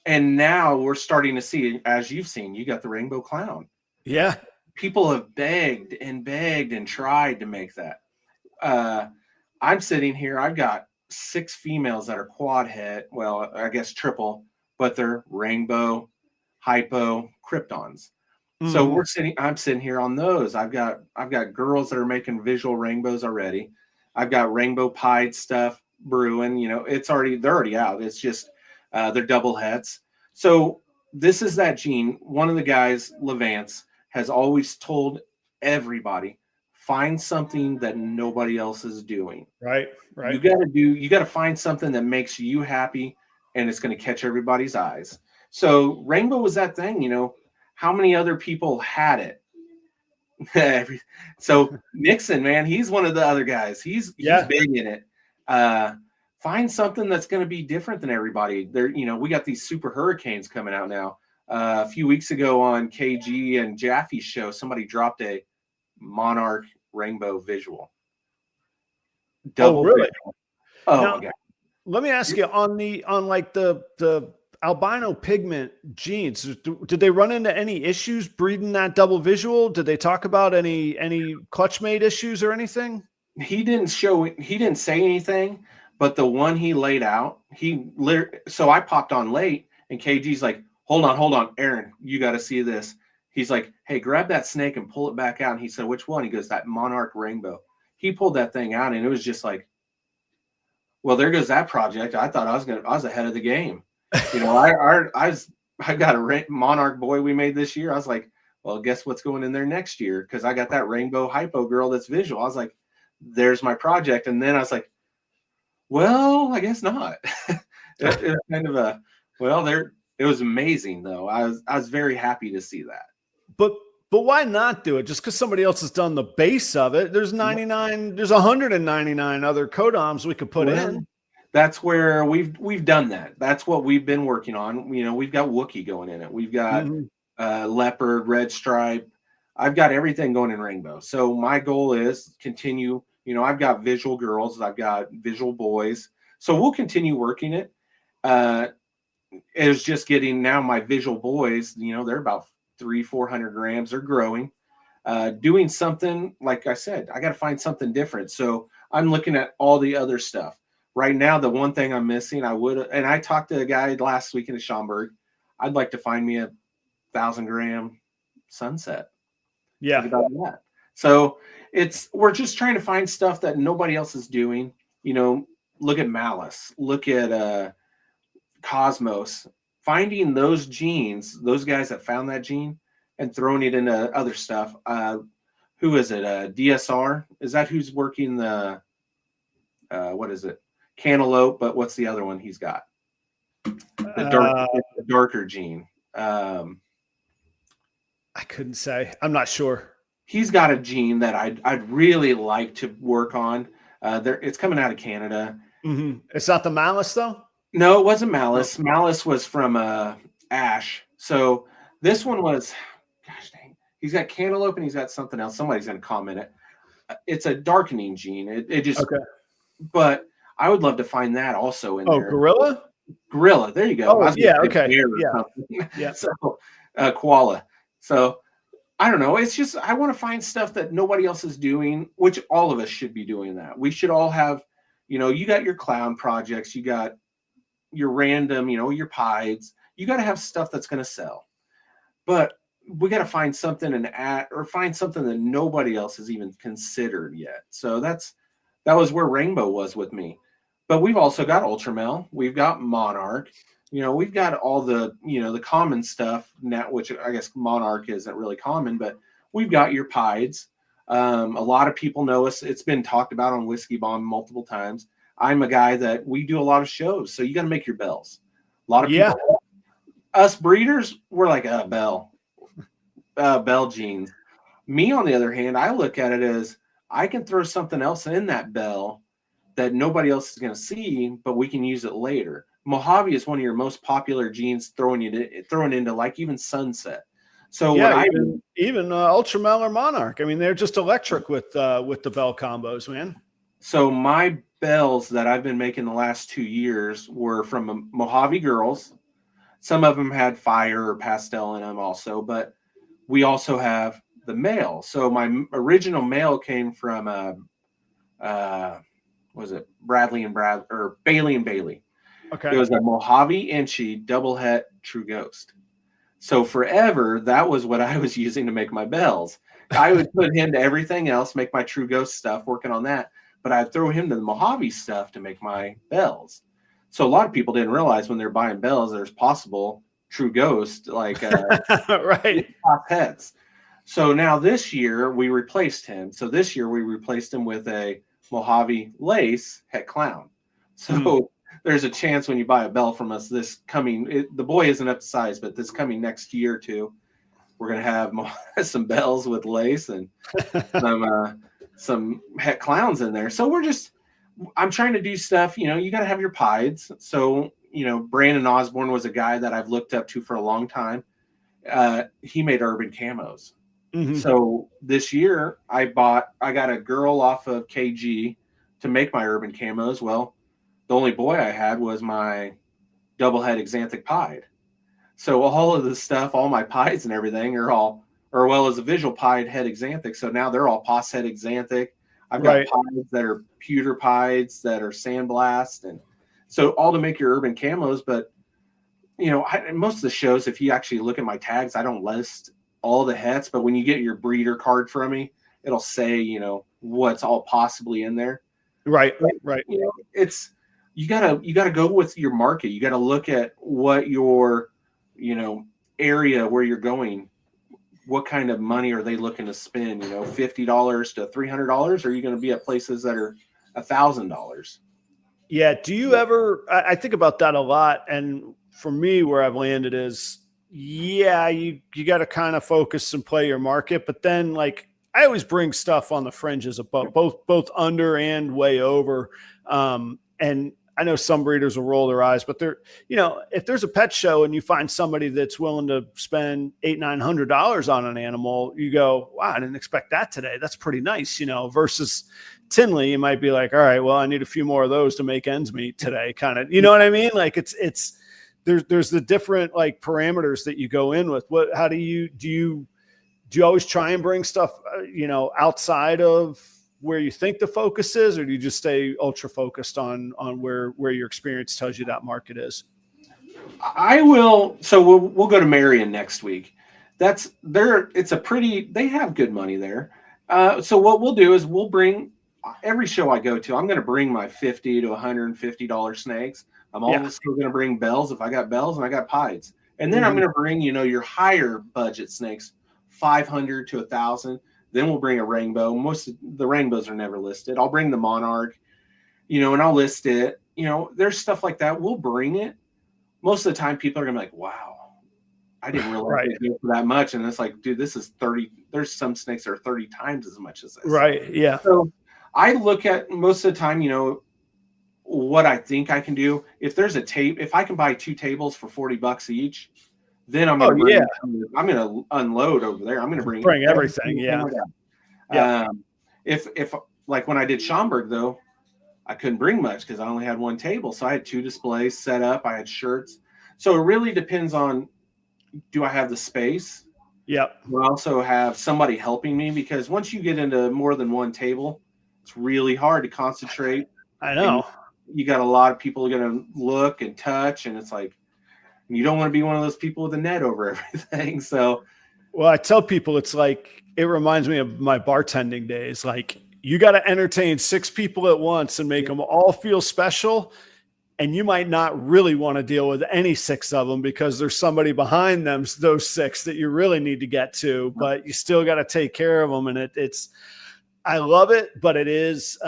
And now we're starting to see, as you've seen, you got the rainbow clown. Yeah. People have begged and tried to make that. I'm sitting here. I've got 6 females that are quad head. Well, I guess triple, but they're rainbow, hypo, kryptons. Mm-hmm. So I'm sitting here on those. I've got girls that are making visual rainbows already. I've got rainbow pied stuff brewing. They're already out. It's just they're double heads. So this is that gene. One of the guys, Levance, has always told everybody, find something that nobody else is doing. Right. You got to find something that makes you happy, and it's going to catch everybody's eyes. So rainbow was that thing. How many other people had it? So Nixon, man, he's one of the other guys. He's big in it. Find something that's going to be different than everybody. We got these super hurricanes coming out now. A few weeks ago on KG and Jaffe's show, somebody dropped a Monarch rainbow visual. Double really? Visual. Oh now, my God. Let me ask you on the albino pigment jeans, did they run into any issues breeding that double visual? Did they talk about any clutch mate issues or anything? He didn't say anything, but the one he laid out, so I popped on late, and KG's like, hold on, Aaron, you got to see this. He's like, hey, grab that snake and pull it back out. And he said, which one? He goes, that Monarch rainbow. He pulled that thing out, and it was just like, well, there goes that project. I thought I was ahead of the game. I got a Monarch boy we made this year. I was like, well, guess what's going in there next year? Because I got that rainbow hypo girl that's visual. I was like, there's my project. And then I was like, well, I guess not. it was kind of it was amazing though. I was very happy to see that. But why not do it? Just because somebody else has done the base of it. There's 199 other codoms we could put in. that's where we've done that. That's what we've been working on. You know, we've got Wookiee going in it. We've got leopard, red stripe. I've got everything going in rainbow. So my goal is continue. You know, I've got visual girls, I've got visual boys. So we'll continue working it. It's just getting now my visual boys. You know, they're about 300-400 grams. They're growing. Doing something, like I said, I got to find something different. So I'm looking at all the other stuff. Right now, the one thing I'm missing, and I talked to a guy last week in Schaumburg. I'd like to find me a 1,000-gram sunset. Yeah. Think about that. So we're just trying to find stuff that nobody else is doing. You know, look at Malice, look at Cosmos, finding those genes, those guys that found that gene and throwing it into other stuff. Who is it? DSR? Is that who's working the, what is it? Cantaloupe, but what's the other one he's got? The darker gene. I couldn't say. I'm not sure. He's got a gene that I'd really like to work on. It's coming out of Canada. It's not the Malice, though? No, it wasn't Malice. No. Malice was from Ash. So this one was, gosh dang, he's got Cantaloupe and he's got something else. Somebody's going to comment it. It's a darkening gene. It just, okay. But I would love to find that also in there. Oh, Gorilla? Gorilla. There you go. Oh, yeah. Okay. Yeah. So, koala. So, I don't know. It's just, I want to find stuff that nobody else is doing, which all of us should be doing that. We should all have, you know, you got your clown projects, you got your random, you know, your pieds. You got to have stuff that's going to sell. But we got to find something find something that nobody else has even considered yet. So that was where Rainbow was with me. But we've also got Ultramel. We've got Monarch. You know, we've got all the, you know, the common stuff now, which I guess Monarch isn't really common, but we've got your pieds. A lot of people know us. It's been talked about on Whiskey Bomb multiple times. I'm a guy that we do a lot of shows, so you got to make your bells. A lot of people, us breeders, we're like a bell genes. Me, on the other hand, I look at it as I can throw something else in that bell that nobody else is going to see, but we can use it later. Mojave is one of your most popular genes, thrown into like even sunset. So yeah, even Ultramel or Monarch. I mean, they're just electric with the bell combos, man. So my bells that I've been making the last 2 years were from Mojave girls. Some of them had fire or pastel in them also, but we also have the male. So my original male came from was it Bailey and Bailey. Okay. It was a Mojave Inchy double het True Ghost. So forever, that was what I was using to make my bells. I would put him to everything else, make my True Ghost stuff, working on that. But I'd throw him to the Mojave stuff to make my bells. So a lot of people didn't realize when they're buying bells, there's possible True Ghost, like right top hets. So now this year we replaced him. So this year we replaced him with a Mojave Lace Het Clown. So there's a chance when you buy a bell from us the boy isn't up to size, but this coming next year or two, we're going to have some bells with lace and some Het Clowns in there. So I'm trying to do stuff, you know, you got to have your pieds. So, you know, Brandon Osborne was a guy that I've looked up to for a long time. He made urban camos. So this year I got a girl off of KG to make my urban camos. Well, the only boy I had was my double head Xanthic pied. So all of this stuff, all my pieds and everything well as a visual pied head Xanthic. So now they're all pos head Xanthic. I've got pieds that are pewter pieds that are sandblast. And so all to make your urban camos. But, you know, most of the shows, if you actually look at my tags, I don't list all the hets. But when you get your breeder card from me, it'll say, you know, what's all possibly in there. Right. You know, you gotta go with your market. You got to look at what your, you know, area where you're going. What kind of money are they looking to spend? You know, $50 to $300? Or are you going to be at places that are $1,000? Yeah. Do you ever? I think about that a lot, and for me, where I've landed is, yeah, you got to kind of focus and play your market, but then like I always bring stuff on the fringes above both under and way over. And I know some breeders will roll their eyes, but they're, if there's a pet show and you find somebody that's willing to spend $800-900 on an animal, you go, wow, I didn't expect that today. That's pretty nice, versus Tinley, you might be like, all right, well, I need a few more of those to make ends meet today. Kind of, you know what I mean? Like there's the different like parameters that you go in with. How do you always try and bring stuff, outside of where you think the focus is, or do you just stay ultra focused on where your experience tells you that market is? I will. So we'll go to Marion next week. That's there. They have good money there. So what we'll do is we'll bring every show I go to. I'm going to bring my $50 to $150 snakes. I'm also still going to bring bells if I got bells and I got pieds. And then I'm going to bring, your higher budget snakes, 500 to 1,000. Then we'll bring a rainbow. Most of the rainbows are never listed. I'll bring the Monarch, and I'll list it. There's stuff like that. We'll bring it. Most of the time, people are going to be like, wow, I didn't realize they do for that much. And it's like, dude, this is 30. There's some snakes that are 30 times as much as this. Right. Yeah. So I look at most of the time, what I think I can do. If there's if I can buy 2 tables for $40 each, then I'm going to unload over there. I'm going to bring everything. Yeah. If like when I did Schaumburg though, I couldn't bring much because I only had 1 table. So I had 2 displays set up. I had shirts. So it really depends on, do I have the space? Yep. I also have somebody helping me, because once you get into more than 1 table, it's really hard to concentrate. I know. You got a lot of people going to look and touch, and it's like, you don't want to be one of those people with a net over everything. So, well, I tell people, it's like, it reminds me of my bartending days. Like, you got to entertain 6 people at once and make them all feel special. And you might not really want to deal with any 6 of them because there's somebody behind them, those 6 that you really need to get to, but you still got to take care of them. And I love it, but it is,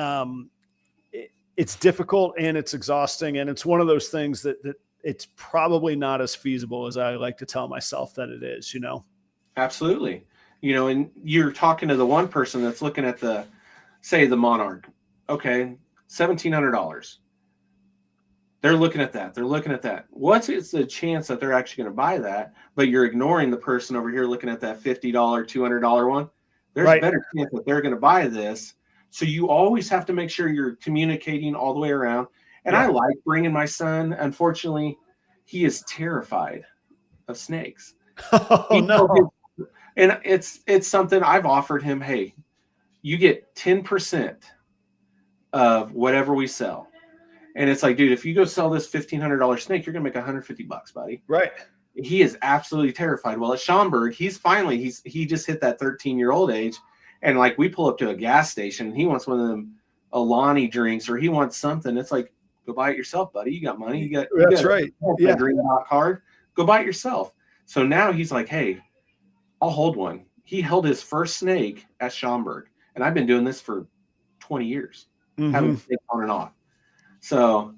it's difficult and it's exhausting. And it's one of those things that it's probably not as feasible as I like to tell myself that it is, Absolutely. And you're talking to the one person that's looking at the Monarch. Okay, $1,700. They're looking at that. What's the chance that they're actually going to buy that? But you're ignoring the person over here looking at that $50, $200 one. There's a better chance that they're going to buy this. So you always have to make sure you're communicating all the way around. And I like bringing my son. Unfortunately, he is terrified of snakes. Oh, no. And it's something I've offered him. Hey, you get 10% of whatever we sell. And it's like, dude, if you go sell this $1,500 snake, you're going to make $150, buddy. Right. He is absolutely terrified. Well, at Schaumburg, he just hit that 13-year-old age. And like, we pull up to a gas station and he wants one of them Alani drinks, or he wants something. It's like, go buy it yourself, buddy. You got money. That's right. Yeah. Green dot card. Go buy it yourself. So now he's like, hey, I'll hold one. He held his first snake at Schaumburg. And I've been doing this for 20 years, having snakes on and off. So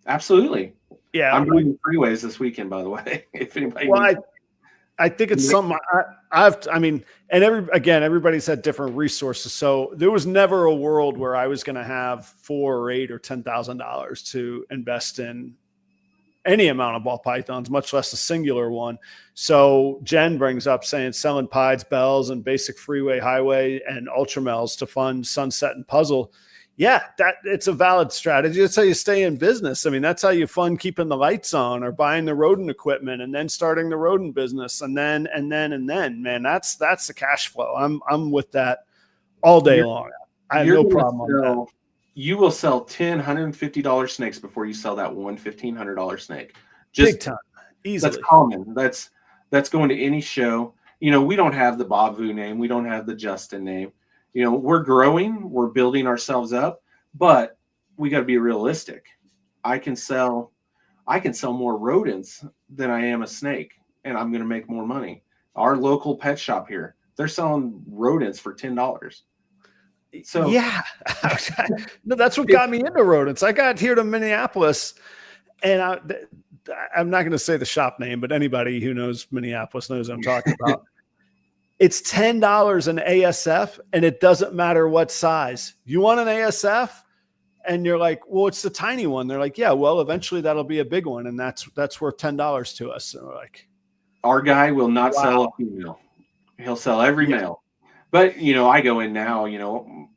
absolutely. Yeah. I'm doing freeways this weekend, by the way. If anybody I think it's something everybody's had different resources. So there was never a world where I was going to have $4 or $8 or $10,000 to invest in any amount of ball pythons, much less a singular one. So Jen brings up saying selling pieds, bells, and basic freeway, highway, and ultramels to fund Sunset and Puzzle. Yeah, it's a valid strategy. That's how you stay in business. I mean, that's how you fund keeping the lights on, or buying the rodent equipment and then starting the rodent business. And then, man, that's the cash flow. I'm with that all day long. I have no problem on that. You will sell $150 snakes before you sell that one $1,500 snake. Big time. Easily. That's common. That's going to any show. We don't have the Bavu name. We don't have the Justin name. We're growing, we're building ourselves up, but we got to be realistic. I can sell more rodents than I am a snake, and I'm going to make more money. Our local pet shop here, they're selling rodents for $10. So yeah, no, that's what got me into rodents. I got here to Minneapolis, and I'm not going to say the shop name, but anybody who knows Minneapolis knows what I'm talking about. It's $10 an ASF, and it doesn't matter what size. You want an ASF? And you're like, well, it's the tiny one. They're like, yeah, well, eventually that'll be a big one. And that's worth $10 to us. And we're like, Our guy will not wow. sell a female. He'll sell every Yeah. male. But, I go in now,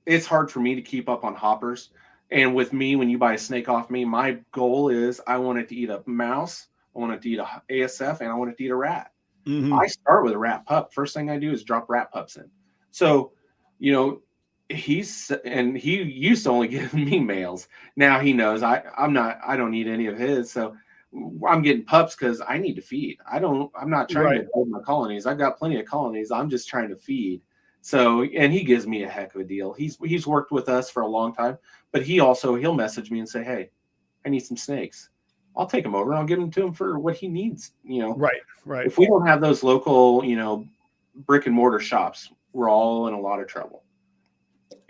it's hard for me to keep up on hoppers. And with me, when you buy a snake off me, my goal is I want it to eat a mouse, I want it to eat a ASF, and I want it to eat a rat. Mm-hmm. I start with a rat pup. First thing I do is drop rat pups in. So, he used to only give me males. Now he knows I don't need any of his. So I'm getting pups because I need to feed. I'm not trying to build my colonies. I've got plenty of colonies. I'm just trying to feed. So, and he gives me a heck of a deal. He's worked with us for a long time, but he'll message me and say, hey, I need some snakes. I'll take him over and I'll give them to him for what he needs. Right. If we don't have those local, brick and mortar shops, we're all in a lot of trouble.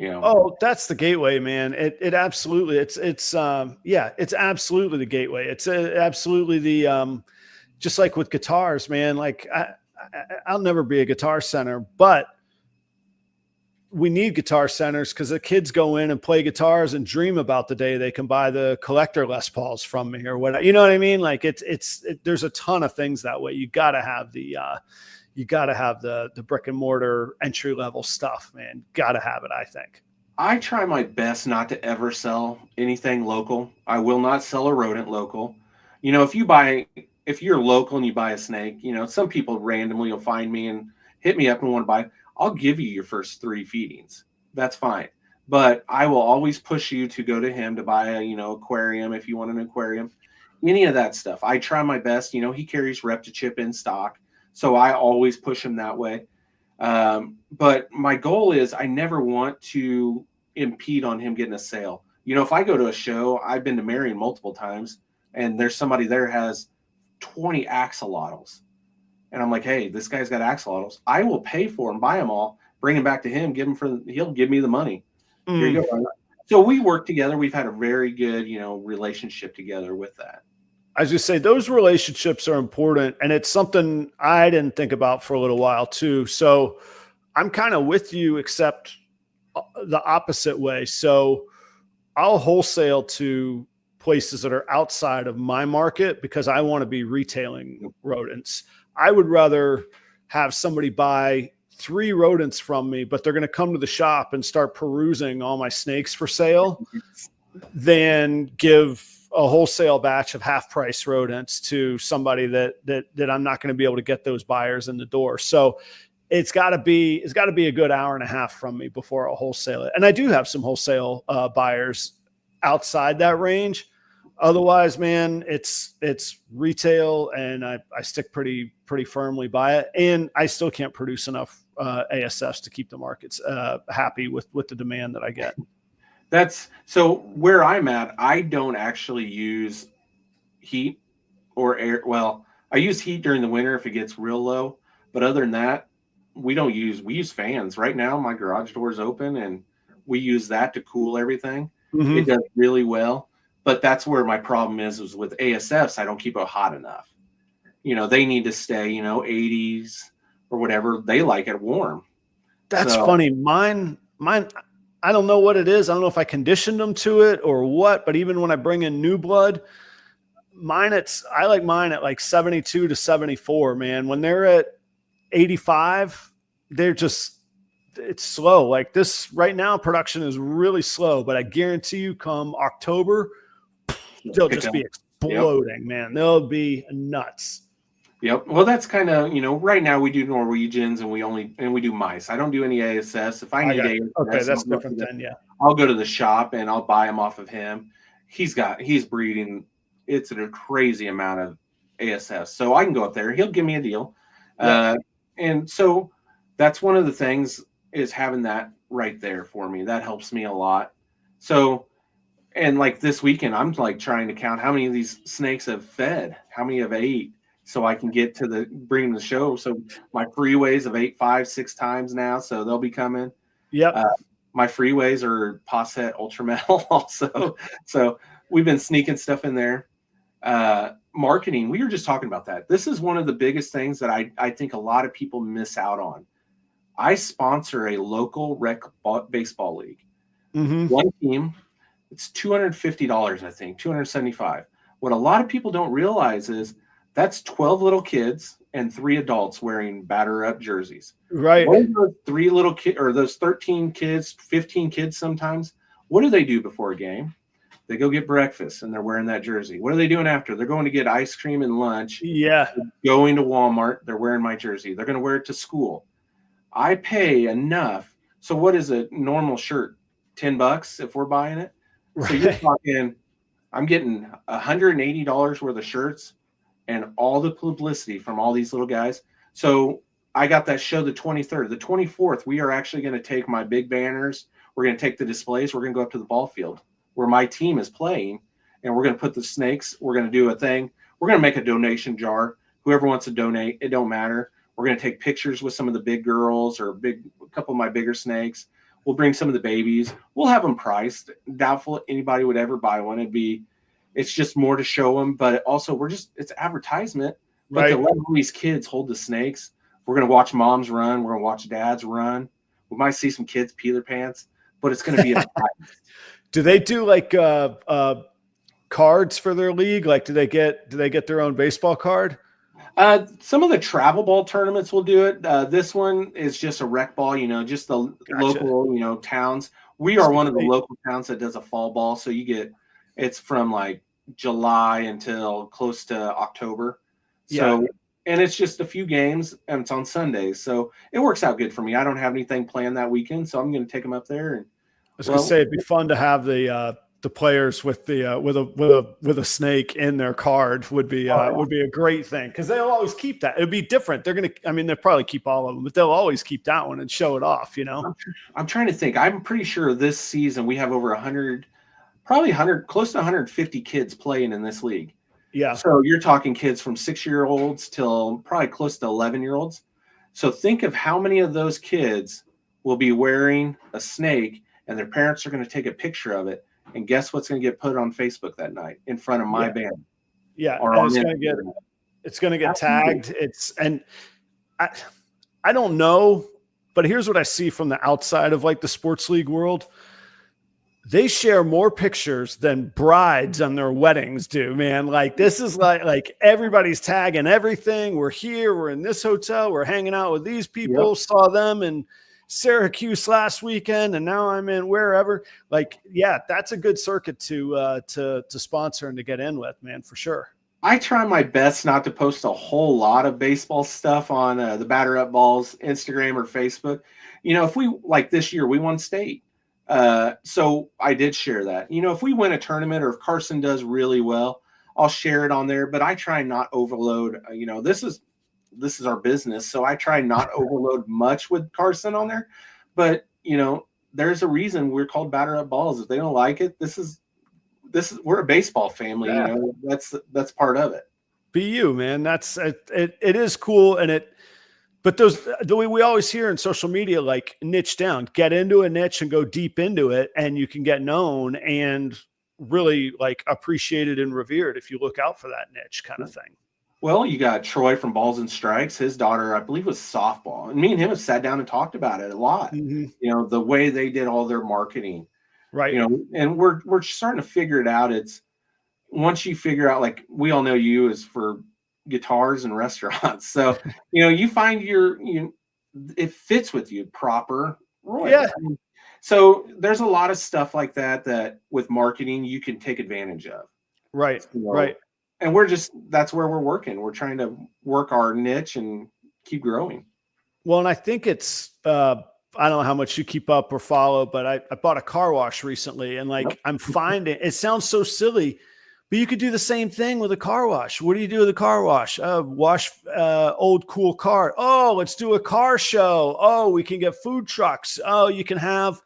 Oh, that's the gateway, man. It absolutely, it's absolutely the gateway. It's absolutely the, just like with guitars, man, like I'll never be a guitar center, but we need guitar centers because the kids go in and play guitars and dream about the day they can buy the collector Les Pauls from me or whatever. You know what I mean? Like there's a ton of things that way. You got to have the brick and mortar entry level stuff, man. Got to have it, I think. I try my best not to ever sell anything local. I will not sell a rodent local. If you're local and you buy a snake, some people randomly will find me and hit me up and want to buy. I'll give you your first 3 feedings. That's fine. But I will always push you to go to him to buy a, aquarium if you want an aquarium, any of that stuff. I try my best. He carries Reptichip in stock. So I always push him that way. But my goal is I never want to impede on him getting a sale. If I go to a show, I've been to Marion multiple times, and there's somebody there has 20 axolotls. And I'm like, hey, this guy's got axolotls. I will pay for them, buy them all, bring them back to him, he'll give me the money. Here you go. So we work together. We've had a very good, relationship together with that. I was just say those relationships are important, and it's something I didn't think about for a little while too. So I'm kind of with you, except the opposite way. So I'll wholesale to places that are outside of my market because I want to be retailing rodents. I would rather have somebody buy 3 rodents from me, but they're going to come to the shop and start perusing all my snakes for sale than give a wholesale batch of half price rodents to somebody that I'm not going to be able to get those buyers in the door. So it's got to be a good hour and a half from me before I'll wholesale it. And I do have some wholesale buyers outside that range. Otherwise, man, it's retail, and I stick pretty firmly by it. And I still can't produce enough ASFs to keep the markets happy with the demand that I get. That's so where I'm at. I don't actually use heat or air. Well, I use heat during the winter if it gets real low, but other than that, we use fans. Right now, my garage door is open, and we use that to cool everything. Mm-hmm. It does really well. But that's where my problem is with ASFs. I don't keep it hot enough. They need to stay, 80s or whatever. They like it warm. That's funny. Mine, I don't know what it is. I don't know if I conditioned them to it or what, but even when I bring in new blood, I like mine at like 72 to 74, man. When they're at 85, it's slow. Like this right now, production is really slow, but I guarantee you come October, they'll just be exploding, man. They'll be nuts. Yep. Well, that's kind of, right now we do Norwegians and we do mice. I don't do any ASS. If I need ASS, okay, that's different then, yeah. I'll go to the shop and I'll buy them off of him. He's breeding. It's a crazy amount of ASS. So I can go up there. He'll give me a deal. Yeah. And so that's one of the things is having that right there for me. That helps me a lot. So, and like this weekend, I'm like trying to count how many of these snakes have fed, how many have ate, so I can get to bring the show. So my freeways have ate 5-6 times now, so they'll be coming. Yep. My freeways are Posset Ultramel also. So we've been sneaking stuff in there. Marketing, we were just talking about that. This is one of the biggest things that I think a lot of people miss out on. I sponsor a local rec baseball league. Mm-hmm. One team, It's $250, I think, $275. What a lot of people don't realize is that's 12 little kids and 3 adults wearing batter up jerseys. Right. What are those 3 little kids, or those 13 kids, 15 kids sometimes? What do they do before a game? They go get breakfast and they're wearing that jersey. What are they doing after? They're going to get ice cream and lunch. Yeah. Going to Walmart, they're wearing my jersey. They're going to wear it to school. I pay enough. So what is a normal shirt? $10 if we're buying it. Right. So you're talking, I'm getting $180 worth of shirts and all the publicity from all these little guys. So I got that show the 23rd. The 24th, we are actually going to take my big banners. We're going to take the displays. We're going to go up to the ball field where my team is playing, and we're going to put the snakes. We're going to do a thing. We're going to make a donation jar. Whoever wants to donate, it don't matter. We're going to take pictures with some of the big girls or a couple of my bigger snakes. We'll bring some of the babies. We'll have them priced. Doubtful anybody would ever buy one. It's just more to show them, but also it's advertisement. But Right. to let all these kids hold the snakes, we're going to watch moms run. We're going to watch dads run. We might see some kids pee their pants, but it's going to be a Do they do like cards for their league? Like, do they get their own baseball card? Some of the travel ball tournaments will do it. This one is just a rec ball, just the local, towns. We are one of the local towns that does a fall ball. So it's from like July until close to October. So, Yeah. And it's just a few games and it's on Sundays. So it works out good for me. I don't have anything planned that weekend. So I'm going to take them up there. And I was going to say it'd be fun to have the players with with a snake in their card would be a great thing, because they'll always keep that. It'd be different. They'll probably keep all of them, but they'll always keep that one and show it off. I'm trying to think. I'm pretty sure this season we have over 100, probably 100, close to 150 kids playing in this league. Yeah. So you're talking kids from 6-year-olds till probably close to 11-year-olds. So think of how many of those kids will be wearing a snake, and their parents are going to take a picture of it. And guess what's going to get put on Facebook that night in front of my band? Yeah, or and it's going to get tagged. I don't know, but here's what I see from the outside of like the sports league world. They share more pictures than brides on their weddings do, man. Like, this is like everybody's tagging everything. We're here. We're in this hotel. We're hanging out with these people. Yep. Saw them in Syracuse last weekend, and now I'm in wherever. Like, yeah, that's a good circuit to sponsor and to get in with, man, for sure. I try my best not to post a whole lot of baseball stuff on the Batter Up Balls Instagram or Facebook. If we, like this year, we won state. So I did share that. If we win a tournament or if Carson does really well, I'll share it on there, but I try not overload. This is our business, so I try not overload much with Carson on there. But there's a reason we're called Batter Up Balls. If they don't like it, we're a baseball family. Yeah. That's part of it. Be you, man. That's it is cool, but the way we always hear in social media, like, niche down, get into a niche and go deep into it, and you can get known and really like appreciated and revered if you look out for that niche kind of thing. Well, you got Troy from Balls and Strikes. His daughter, I believe, was softball. And me and him have sat down and talked about it a lot. Mm-hmm. The way they did all their marketing. Right. And we're starting to figure it out. It's once you figure out, like, we all know you is for guitars and restaurants. So, you find it fits with you proper. Roy. Yeah. So there's a lot of stuff like that with marketing you can take advantage of. Right. Right. And that's where we're working. We're trying to work our niche and keep growing. Well, and I think it's, I don't know how much you keep up or follow, but I bought a car wash recently, and I'm finding, it sounds so silly, but you could do the same thing with a car wash. What do you do with a car wash? Wash old cool car. Oh, let's do a car show. Oh, we can get food trucks. Oh, you can have,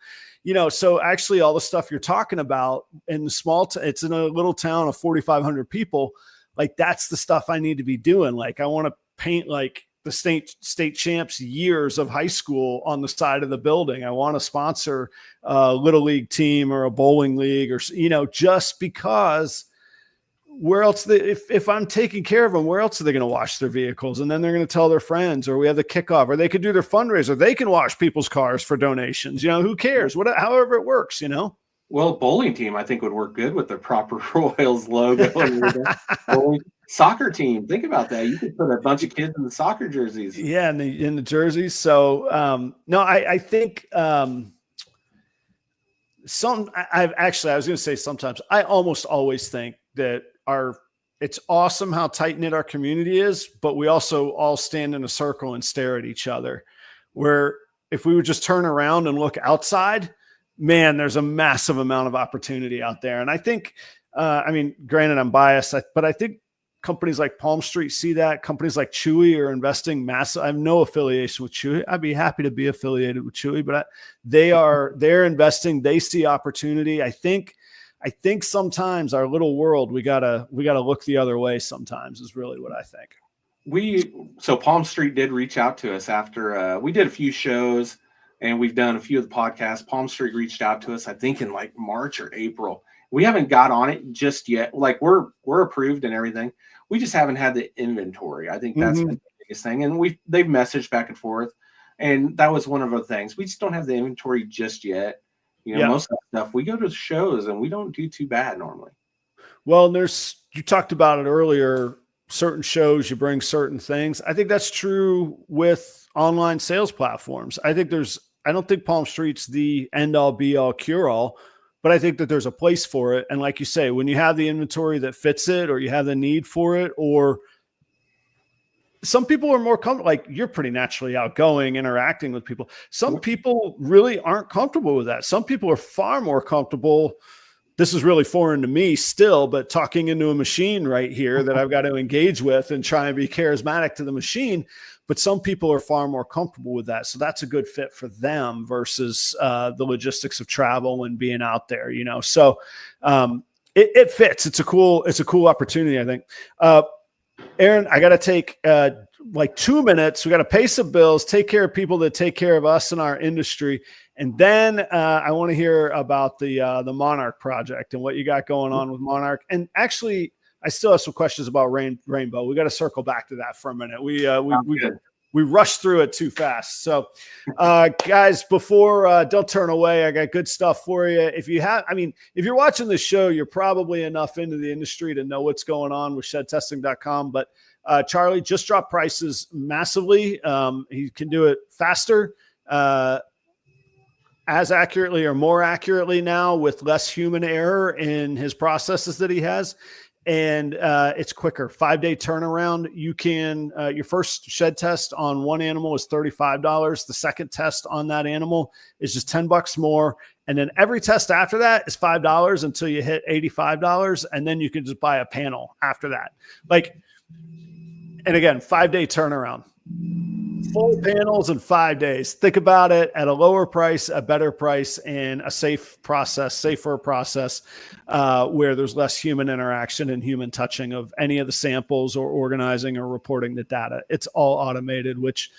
so actually all the stuff you're talking about in the it's in a little town of 4,500 people. Like, that's the stuff I need to be doing. Like, I want to paint like the state champs years of high school on the side of the building. I want to sponsor a little league team or a bowling league, or, just because where else if I'm taking care of them, where else are they going to wash their vehicles? And then they're going to tell their friends, or we have the kickoff, or they could do their fundraiser. They can wash people's cars for donations. Who cares? However it works, Well, bowling team, I think would work good with the proper Royals logo and everything. Bowling soccer team, think about that. You could put a bunch of kids in the soccer jerseys. Yeah, in the jerseys. So no, I think I was going to say sometimes I almost always think that it's awesome how tight knit our community is, but we also all stand in a circle and stare at each other. Where if we would just turn around and look outside, man, there's a massive amount of opportunity out there. And I think, I mean, granted, I'm biased, but I think companies like Palm Street see that. Companies like Chewy are investing massive. I have no affiliation with Chewy. I'd be happy to be affiliated with Chewy, but they're investing. They see opportunity. I think sometimes our little world, we gotta look the other way. Sometimes is really what I think. So Palm Street did reach out to us after we did a few shows and we've done a few of the podcasts. Palm Street reached out to us, I think in like March or April. We haven't got on it just yet. Like we're approved and everything. We just haven't had the inventory. I think that's been the biggest thing. And they've messaged back and forth. And that was one of the things. We just don't have the inventory just yet. You know, most of that stuff, we go to shows and we don't do too bad normally. Well, you talked about it earlier, certain shows, you bring certain things. I think that's true with online sales platforms. I don't think Palm Street's the end all be all cure all, but I think that there's a place for it. And like you say, when you have the inventory that fits it, or you have the need for it, or some people are more comfortable, like you're pretty naturally outgoing, interacting with people. Some people really aren't comfortable with that. Some people are far more comfortable. This is really foreign to me still, but talking into a machine right here that I've got to engage with and try and be charismatic to the machine. But some people are far more comfortable with that. So that's a good fit for them versus the logistics of travel and being out there, you know? So it fits. It's a cool opportunity, I think. Aaron, I got to take like 2 minutes. We got to pay some bills, take care of people that take care of us in our industry. And then I want to hear about the Monarch project and what you got going on with Monarch. And actually, I still have some questions about Rainbow. We got to circle back to that for a minute. We rushed through it too fast. So, guys, before don't turn away, I got good stuff for you. If you're watching this show, you're probably enough into the industry to know what's going on with shedtesting.com. But Charlie just dropped prices massively. He can do it faster, as accurately or more accurately now with less human error in his processes that he has. And it's quicker, 5-day turnaround. You can, your first shed test on one animal is $35. The second test on that animal is just $10 more. And then every test after that is $5 until you hit $85. And then you can just buy a panel after that. And again, 5-day turnaround. Full panels in 5 days. Think about it, at a lower price, a better price, and a safer process where there's less human interaction and human touching of any of the samples or organizing or reporting the data. It's all automated, which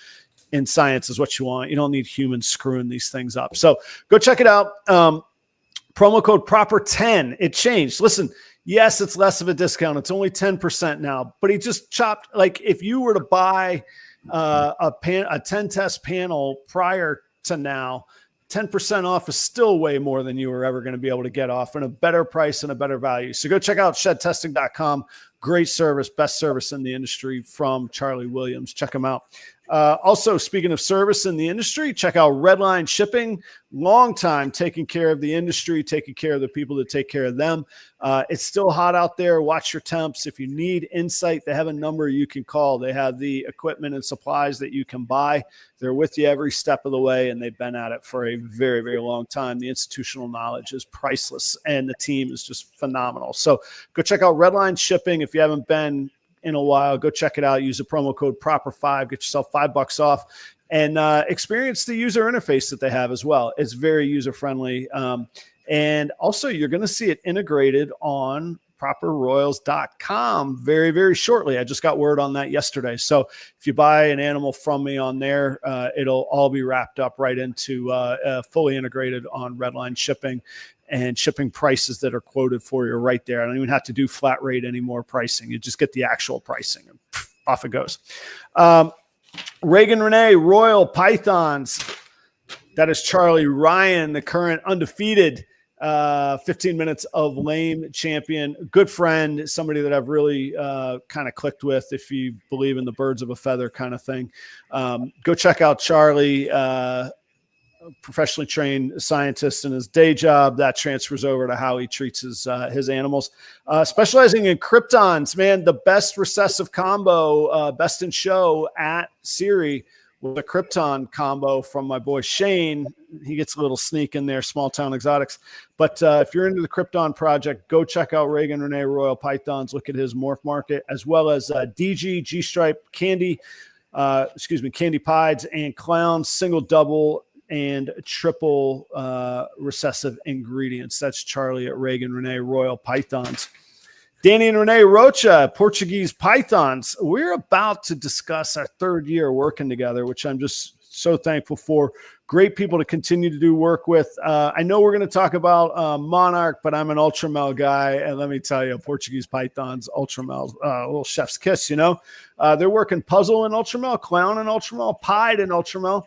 in science is what you want. You don't need humans screwing these things up. So go check it out. Promo code proper10. It changed. Listen, yes, it's less of a discount. It's only 10% now, but he just chopped. Like if you were to buy a 10 test panel prior to now, 10% off is still way more than you were ever going to be able to get off, and a better price and a better value. So go check out shedtesting.com. Great service, best service in the industry from Charlie Williams. Check him out. Also, speaking of service in the industry, check out Redline Shipping. Long time taking care of the industry, taking care of the people that take care of them. It's still hot out there. Watch your temps. If you need insight, they have a number you can call. They have the equipment and supplies that you can buy. They're with you every step of the way, and they've been at it for a very, very long time. The institutional knowledge is priceless, and the team is just phenomenal. So go check out Redline Shipping. If you haven't been in a while, go check it out. Use the promo code proper5, get yourself $5 off, and experience the user interface that they have as well. It's very user friendly. And also you're going to see it integrated on properroyals.com very, very shortly. I just got word on that yesterday. So if you buy an animal from me on there, it'll all be wrapped up right into fully integrated on Redline Shipping, and shipping prices that are quoted for you right there. I don't even have to do flat rate anymore pricing. You just get the actual pricing and off it goes. Reagan Renee, Royal Pythons. That is Charlie Ryan, the current undefeated 15 minutes of lame champion, good friend, somebody that I've really kind of clicked with, if you believe in the birds of a feather kind of thing. Go check out Charlie, professionally trained scientist in his day job. That transfers over to how he treats his animals. Specializing in Kryptons, man, the best recessive combo, best in show at Siri with a Krypton combo from my boy Shane. He gets a little sneak in there, Small Town Exotics. But if you're into the Krypton project, go check out Reagan Renee Royal Pythons. Look at his morph market, as well as DG, G-Stripe, Candy Pieds, and Clown, single, double, and triple recessive ingredients. That's Charlie at Reagan Renee Royal Pythons. Danny and Renee Rocha, Portuguese Pythons. We're about to discuss our third year working together, which I'm just so thankful for. Great people to continue to do work with. I know we're going to talk about Monarch, but I'm an Ultramel guy. And let me tell you, Portuguese Pythons, Ultramel, a little chef's kiss, you know. They're working puzzle in Ultramel, clown in Ultramel, pied in Ultramel.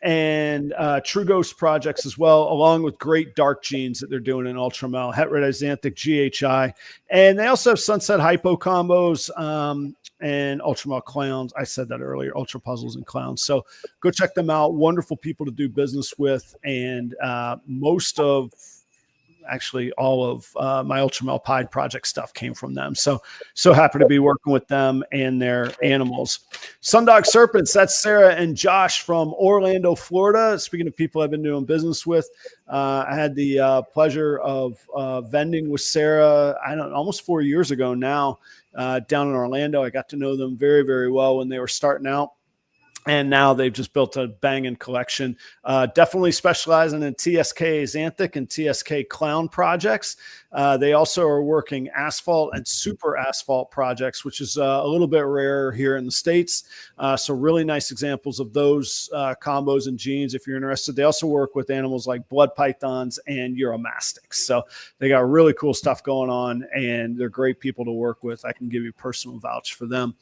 And True Ghost projects as well, along with great dark genes that they're doing in Ultramel, Heterodizanthic, GHI. And they also have Sunset Hypo combos and Ultramel clowns. I said that earlier, Ultra Puzzles and clowns. So go check them out. Wonderful people to do business with. And actually all of my Ultramel Pied project stuff came from them. So happy to be working with them and their animals. Sundog Serpents, that's Sarah and Josh from Orlando, Florida. Speaking of people I've been doing business with, I had the pleasure of vending with Sarah, almost 4 years ago now, down in Orlando. I got to know them very, very well when they were starting out. And now they've just built a banging collection. Definitely specializing in TSK Xanthic and TSK Clown projects. They also are working asphalt and super asphalt projects, which is a little bit rare here in the States. So really nice examples of those combos and genes if you're interested. They also work with animals like blood pythons and Euromastics. So they got really cool stuff going on, and they're great people to work with. I can give you a personal vouch for them.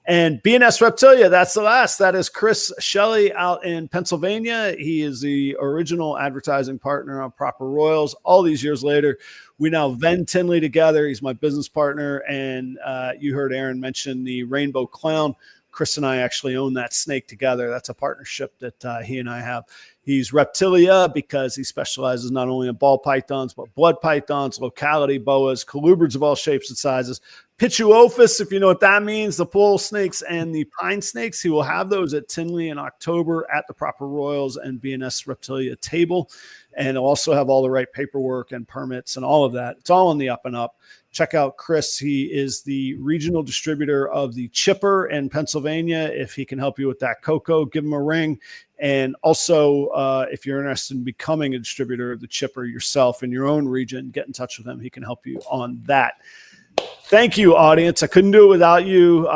And BNS Reptilia, that's the last. That is Chris Shelley out in Pennsylvania. He is the original advertising partner on Proper Royals. All these years later, we now vend Tinley together. He's my business partner. And you heard Aaron mention the Rainbow Clown. Chris and I actually own that snake together. That's a partnership that he and I have. He's Reptilia because he specializes not only in ball pythons, but blood pythons, locality boas, colubrids of all shapes and sizes. Pituophis, if you know what that means, the pole snakes and the pine snakes. He will have those at Tinley in October at the Proper Royals and BNS Reptilia table. And he'll also have all the right paperwork and permits and all of that. It's all on the up and up. Check out Chris. He is the regional distributor of the Chipper in Pennsylvania. If he can help you with that cocoa, give him a ring. And also, if you're interested in becoming a distributor of the Chipper yourself in your own region, get in touch with him. He can help you on that. Thank you, audience. I couldn't do it without you.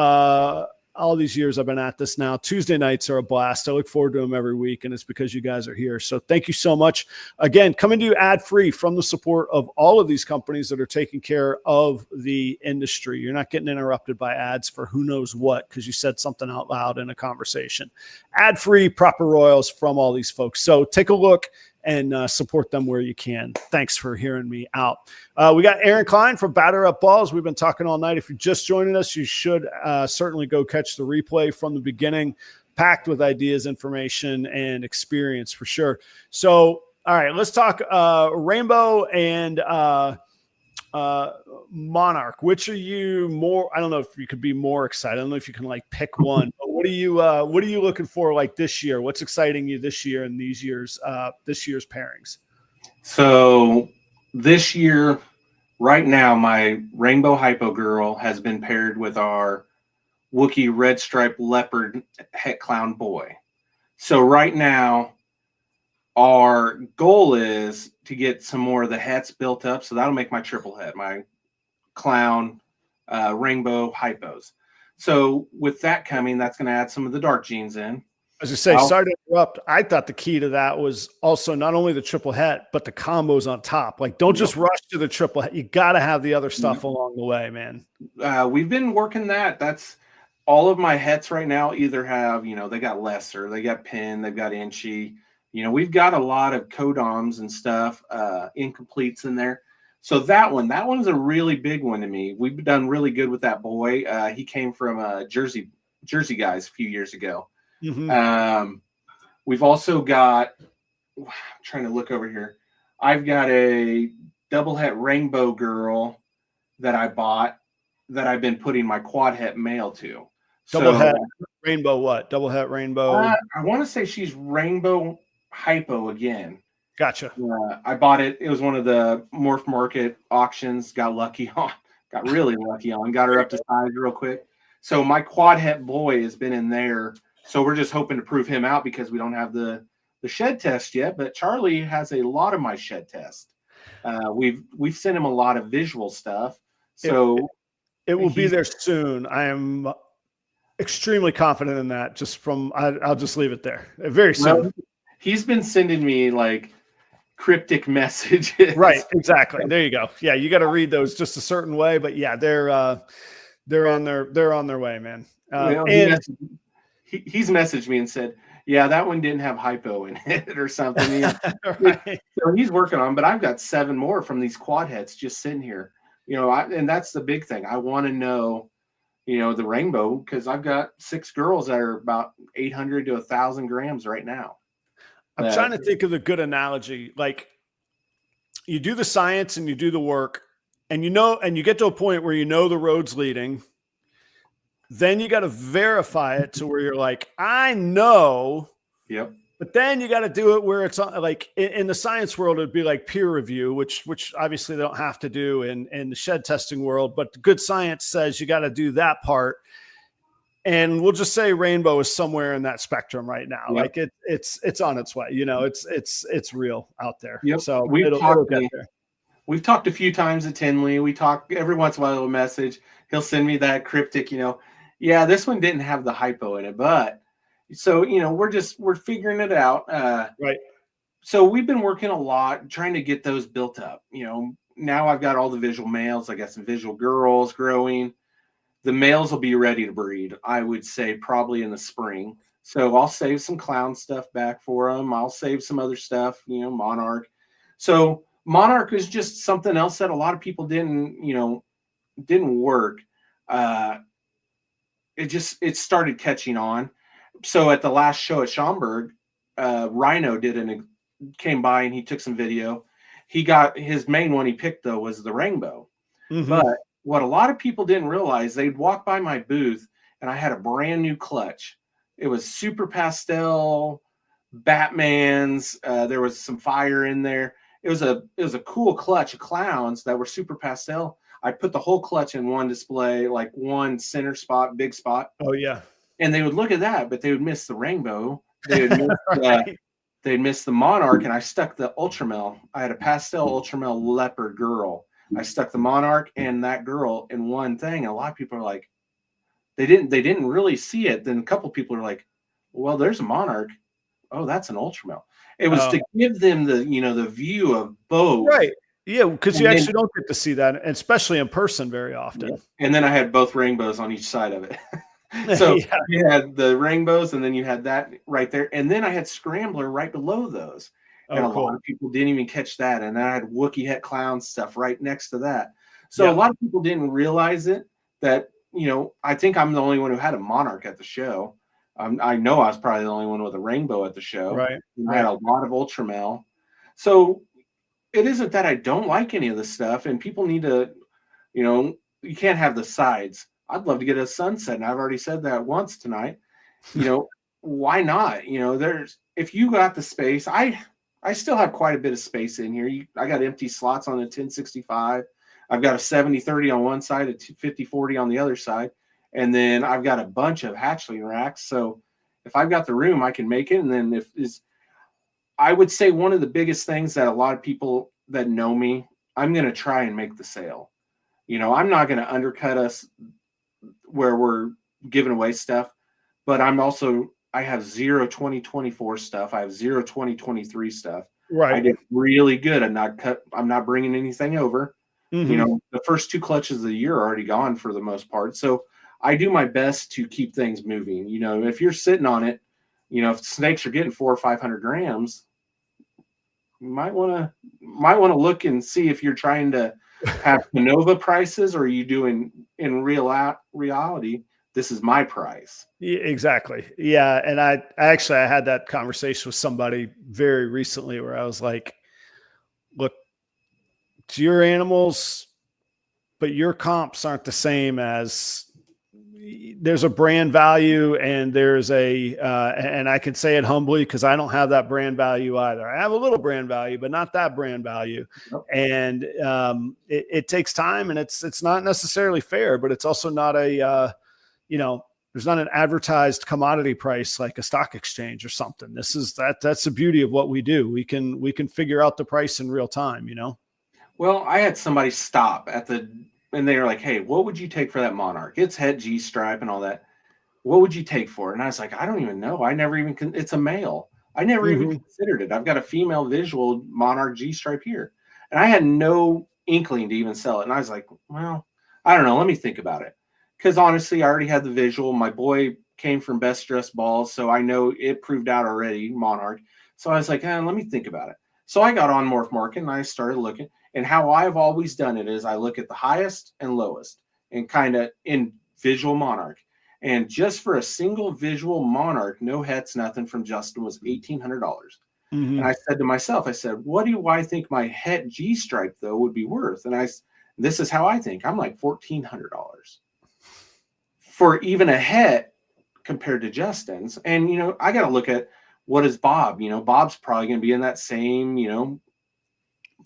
All these years I've been at this now. Tuesday nights are a blast. I look forward to them every week, and it's because you guys are here. So thank you so much. Again, coming to you ad-free from the support of all of these companies that are taking care of the industry. You're not getting interrupted by ads for who knows what because you said something out loud in a conversation. Ad-free Proper Royals from all these folks. So take a look and support them where you can. Thanks for hearing me out. We got Aaron Klein from Batter Up Balls. We've been talking all night. If you're just joining us, you should certainly go catch the replay from the beginning, packed with ideas, information, and experience for sure. So, all right, let's talk Rainbow and Monarch. Which are you more? I don't know if you could be more excited. I don't know if you can like pick one. But what are you looking for like this year? What's exciting you this year and this year's pairings? So this year, right now, my Rainbow Hypo Girl has been paired with our Wookiee Red Stripe Leopard Het Clown Boy. So right now, our goal is to get some more of the hets built up. So that'll make my triple het, my clown, rainbow hypos. So with that coming, that's going to add some of the dark genes in. As I say, sorry to interrupt. I thought the key to that was also not only the triple het, but the combos on top. Like, don't just rush to the triple het. You got to have the other stuff along the way, man. We've been working that. That's all of my hets right now either have, they got lesser, they got pin, they've got inchy, We've got a lot of codoms and stuff, incompletes in there. So that one's a really big one to me. We've done really good with that boy. He came from Jersey guys a few years ago. We've also got, I'm trying to look over here. I've got a double het rainbow girl that I bought that I've been putting my quad het male to. Double het rainbow what? Double het rainbow. I want to say she's rainbow hypo again. Gotcha. I bought it. It was one of the Morph Market auctions. Got really lucky on. Got her up to size real quick. So my quad het boy has been in there. So we're just hoping to prove him out because we don't have the shed test yet. But Charlie has a lot of my shed test. We've sent him a lot of visual stuff. So it will be there soon. I am extremely confident in that. I'll just leave it there. Very soon. Well, he's been sending me like cryptic messages. Right, exactly. There you go. Yeah, you got to read those just a certain way, but yeah, they're on their way, man. He's messaged me and said, "Yeah, that one didn't have hypo in it or something." Right. So he's working on, but I've got 7 more from these quad heads just sitting here. And that's the big thing. I want to know, the rainbow, because I've got 6 girls that are about 800 to 1,000 grams right now. I'm trying to think of the good analogy. Like, you do the science and you do the work, and you get to a point where the road's leading. Then you got to verify it to where you're like, I know. Yep. But then you got to do it where it's like in the science world, it'd be like peer review, which obviously they don't have to do in the shed testing world. But good science says you got to do that part. And we'll just say rainbow is somewhere in that spectrum right now. Yep. Like it's on its way. It's real out there. Yep. So we've talked a few times at Tinley. We talk every once in a while, a message. He'll send me that cryptic, yeah, this one didn't have the hypo in it, but so, we're figuring it out. Right. So we've been working a lot trying to get those built up. Now I've got all the visual males. I got some visual girls growing. The males will be ready to breed, I would say, probably in the spring. So I'll save some clown stuff back for them. I'll save some other stuff, Monarch. So Monarch is just something else that a lot of people didn't work. It started catching on. So at the last show at Schaumburg, Rhino came by and he took some video. He got his main one he picked though was the rainbow. Mm-hmm. But what a lot of people didn't realize, they'd walk by my booth and I had a brand new clutch. It was super pastel, Batman's. There was some fire in there. It was a cool clutch of clowns that were super pastel. I put the whole clutch in one display, like one center spot, big spot. Oh yeah. And they would look at that, but they would miss the rainbow. They would miss, right. They'd miss the Monarch, and I stuck the Ultramel. I had a pastel Ultramel leopard girl. I stuck the Monarch and that girl in one thing. And a lot of people are like, they didn't really see it. Then a couple of people are like, well, there's a Monarch. Oh, that's an Ultramel. It was to give them the view of both. Right. Yeah, because you actually don't get to see that, especially in person very often. Yeah. And then I had both rainbows on each side of it. So yeah. You had the rainbows, and then you had that right there. And then I had Scrambler right below those. And a lot of people didn't even catch that. And then I had Wookiee Het Clown stuff right next to that. So a lot of people didn't realize it, that, I think I'm the only one who had a Monarch at the show. I know I was probably the only one with a rainbow at the show. Right. I had a lot of Ultramel. So it isn't that I don't like any of this stuff, and people need to, you can't have the sides. I'd love to get a sunset, and I've already said that once tonight. Why not? If you got the space, I still have quite a bit of space in here. I got empty slots on the 1065. I've got a 70-30 on one side, a 50-40 on the other side, and then I've got a bunch of hatchling racks. So if I've got the room, I can make it. And then I would say one of the biggest things that a lot of people that know me, I'm going to try and make the sale. I'm not going to undercut us where we're giving away stuff, but I have 0 2024 stuff. I have 0 2023 stuff. Right. I did really good. I'm not bringing anything over. Mm-hmm. The first 2 clutches of the year are already gone for the most part. So I do my best to keep things moving. If you're sitting on it, if snakes are getting 400 or 500 grams, you might want to look and see if you're trying to have Canova prices, or are you doing in reality, this is my price. Yeah, exactly. Yeah. And I had that conversation with somebody very recently where I was like, look, it's your animals, but your comps aren't the same as there's a brand value, and there's and I can say it humbly because I don't have that brand value either. I have a little brand value, but not that brand value. Yep. And it takes time, and it's not necessarily fair, but it's also not a, there's not an advertised commodity price like a stock exchange or something. That's the beauty of what we do. We can figure out the price in real time, Well, I had somebody stop and they were like, hey, what would you take for that Monarch? It's head G stripe and all that. What would you take for it? And I was like, I don't even know. It's a male. I never even considered it. I've got a female visual Monarch G stripe here. And I had no inkling to even sell it. And I was like, well, I don't know. Let me think about it. Because honestly, I already had the visual. My boy came from Best Dressed Balls, so I know it proved out already, Monarch. So I was like, let me think about it. So I got on Morph Market and I started looking. And how I've always done it is I look at the highest and lowest and kind of in visual Monarch. And just for a single visual Monarch, no hets, nothing from Justin, was $1,800. And I said to myself, what do I think my het G stripe though would be worth? And this is how I think. I'm like $1,400 for even a het compared to Justin's. And, I got to look at what is Bob. Bob's probably going to be in that same,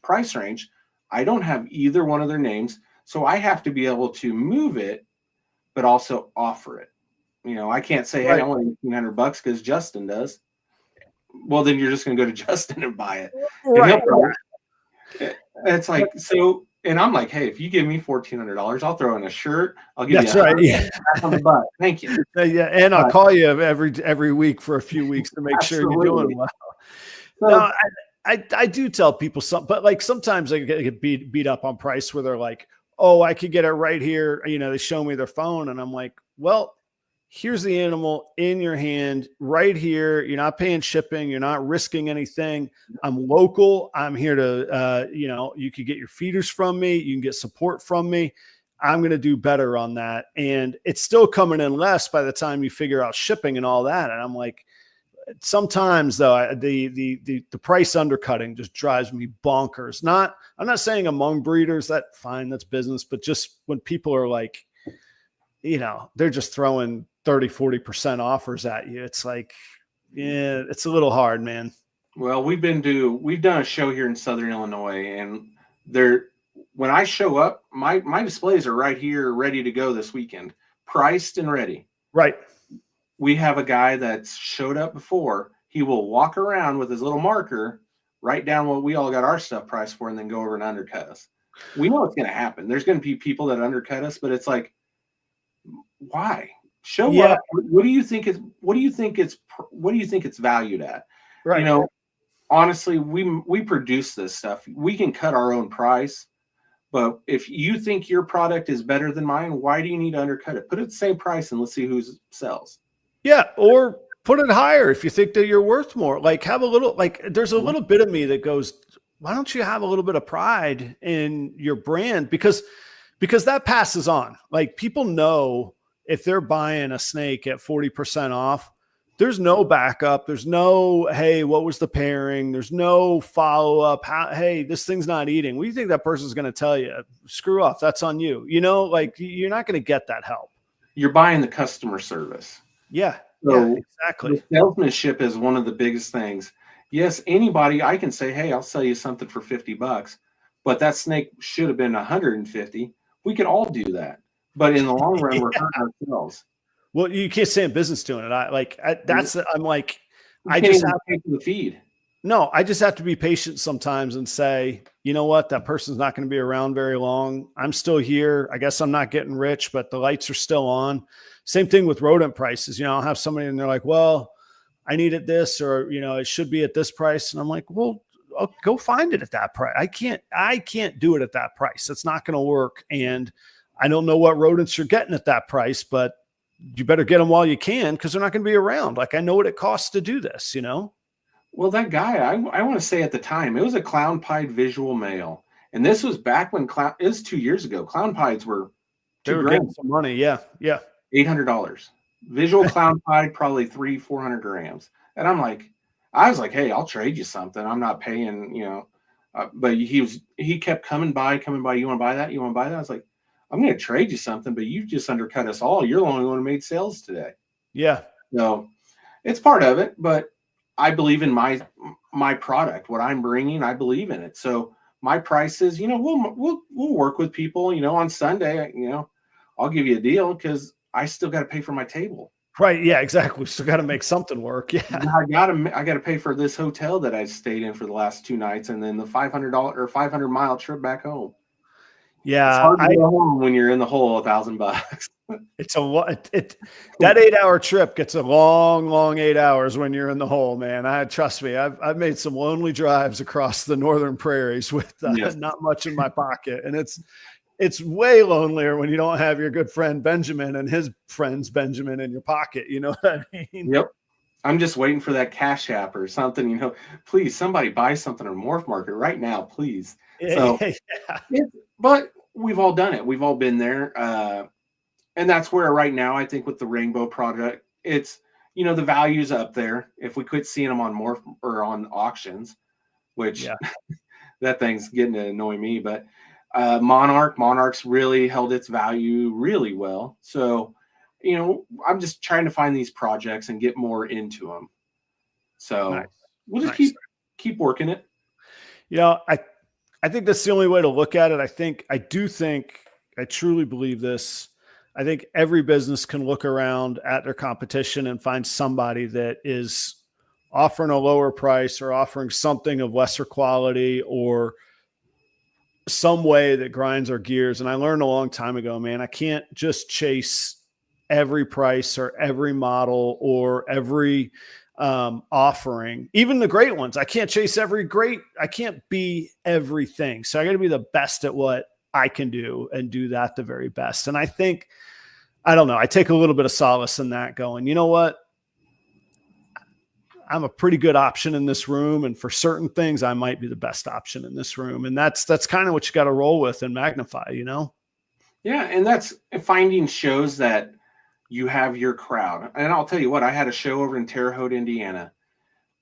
price range. I don't have either one of their names. So I have to be able to move it, but also offer it. I can't say, hey, I want $1,800 because Justin does. Well, then you're just going to go to Justin and buy it. Right. It's like, so, and I'm like, hey, if you give me $1,400, I'll throw in a shirt. I'll give That's you right. Yeah. on the butt. Thank you. Yeah. And I'll call you every week for a few weeks to make sure you're doing well. So, no, I do tell people something, but like sometimes they get beat up on price where they're like, oh, I could get it right here. They show me their phone and I'm like, well, here's the animal in your hand right here. You're not paying shipping. You're not risking anything. I'm local. I'm here to, you could get your feeders from me. You can get support from me. I'm going to do better on that. And it's still coming in less by the time you figure out shipping and all that. And I'm like, sometimes though, the price undercutting just drives me bonkers. I'm not saying among breeders, that's business, but just when people are like, they're just throwing 30-40% offers at you. It's like, yeah, it's a little hard, man. Well, we've done a show here in Southern Illinois, and when I show up, my displays are right here, ready to go this weekend, priced and ready. Right. We have a guy that's showed up before. He will walk around with his little marker, write down what we all got our stuff priced for, and then go over and undercut us. We know it's going to happen. There's going to be people that undercut us, but it's like, why? Show up. What do you think it's valued at? Right. Honestly, we produce this stuff. We can cut our own price, but if you think your product is better than mine, why do you need to undercut it? Put it the same price and let's see who sells. Yeah, or put it higher if you think that you're worth more. Like have a little, there's a little bit of me that goes, why don't you have a little bit of pride in your brand? Because that passes on. Like people know if they're buying a snake at 40% off, there's no backup. There's no, hey, what was the pairing? There's no follow-up. Hey, this thing's not eating. What do you think that person's going to tell you? Screw off. That's on you. You're not going to get that help. You're buying the customer service. Yeah. So yeah, exactly. The salesmanship is one of the biggest things. Yes, anybody, I can say, hey, I'll sell you something for $50, but that snake should have been 150. We could all do that. But in the long run, we're hurting ourselves. Well, you can't stay in business doing it. I just have to pay for the feed. No, I just have to be patient sometimes and say, you know what, that person's not going to be around very long. I'm still here. I guess I'm not getting rich, but the lights are still on. Same thing with rodent prices. I'll have somebody and they're like, well, I need it this, or, it should be at this price. And I'm like, well, I'll go find it at that price. I can't do it at that price. It's not going to work. And I don't know what rodents you're getting at that price, but you better get them while you can, because they're not going to be around. Like, I know what it costs to do this, you know? Well, that guy, I want to say at the time, it was a clown pied visual male. And this was back when it was 2 years ago. Clown pieds were They were $2,000, getting some money. Yeah. Yeah. $800. Visual clown pied, probably 300-400 grams. And I was like, hey, I'll trade you something. I'm not paying, but he kept coming by. You want to buy that? You want to buy that? I was like, I'm going to trade you something, but you just undercut us all. You're the only one who made sales today. Yeah. So it's part of it, but I believe in my product, what I'm bringing. I believe in it. So my prices, we'll work with people. On Sunday, I'll give you a deal because I still got to pay for my table. Right. Yeah, exactly. Still got to make something work. Yeah. I gotta pay for this hotel that I stayed in for the last 2 nights, and then the $500 or 500-mile trip back home. Yeah. It's hard to go home when you're in the hole $1,000. It's a lot. That 8-hour trip gets a long, long 8 hours when you're in the hole, man. Trust me. I've made some lonely drives across the northern prairies with Yes. not much in my pocket, and it's way lonelier when you don't have your good friend Benjamin and his friends Benjamin in your pocket. You know what I mean? Yep. I'm just waiting for that Cash App or something. Please, somebody buy something on Morph Market right now, please. So, but we've all done it. We've all been there. And that's where right now, I think with the Rainbow product, it's, the value's up there. If we quit seeing them on Morph or on auctions, which that thing's getting to annoy me, but Monarch's really held its value really well. So, I'm just trying to find these projects and get more into them. So we'll just keep working it. I think that's the only way to look at it. I truly believe this. I think every business can look around at their competition and find somebody that is offering a lower price or offering something of lesser quality or some way that grinds our gears. And I learned a long time ago, man, I can't just chase every price or every model or every offering, even the great ones. I can't chase I can't be everything. So I got to be the best at what I can do and do that the very best. And I don't know, I take a little bit of solace in that, going, you know what? I'm a pretty good option in this room. And for certain things, I might be the best option in this room. And that's kind of what you got to roll with and magnify, Yeah. And that's finding shows that you have your crowd. And I'll tell you what, I had a show over in Terre Haute, Indiana.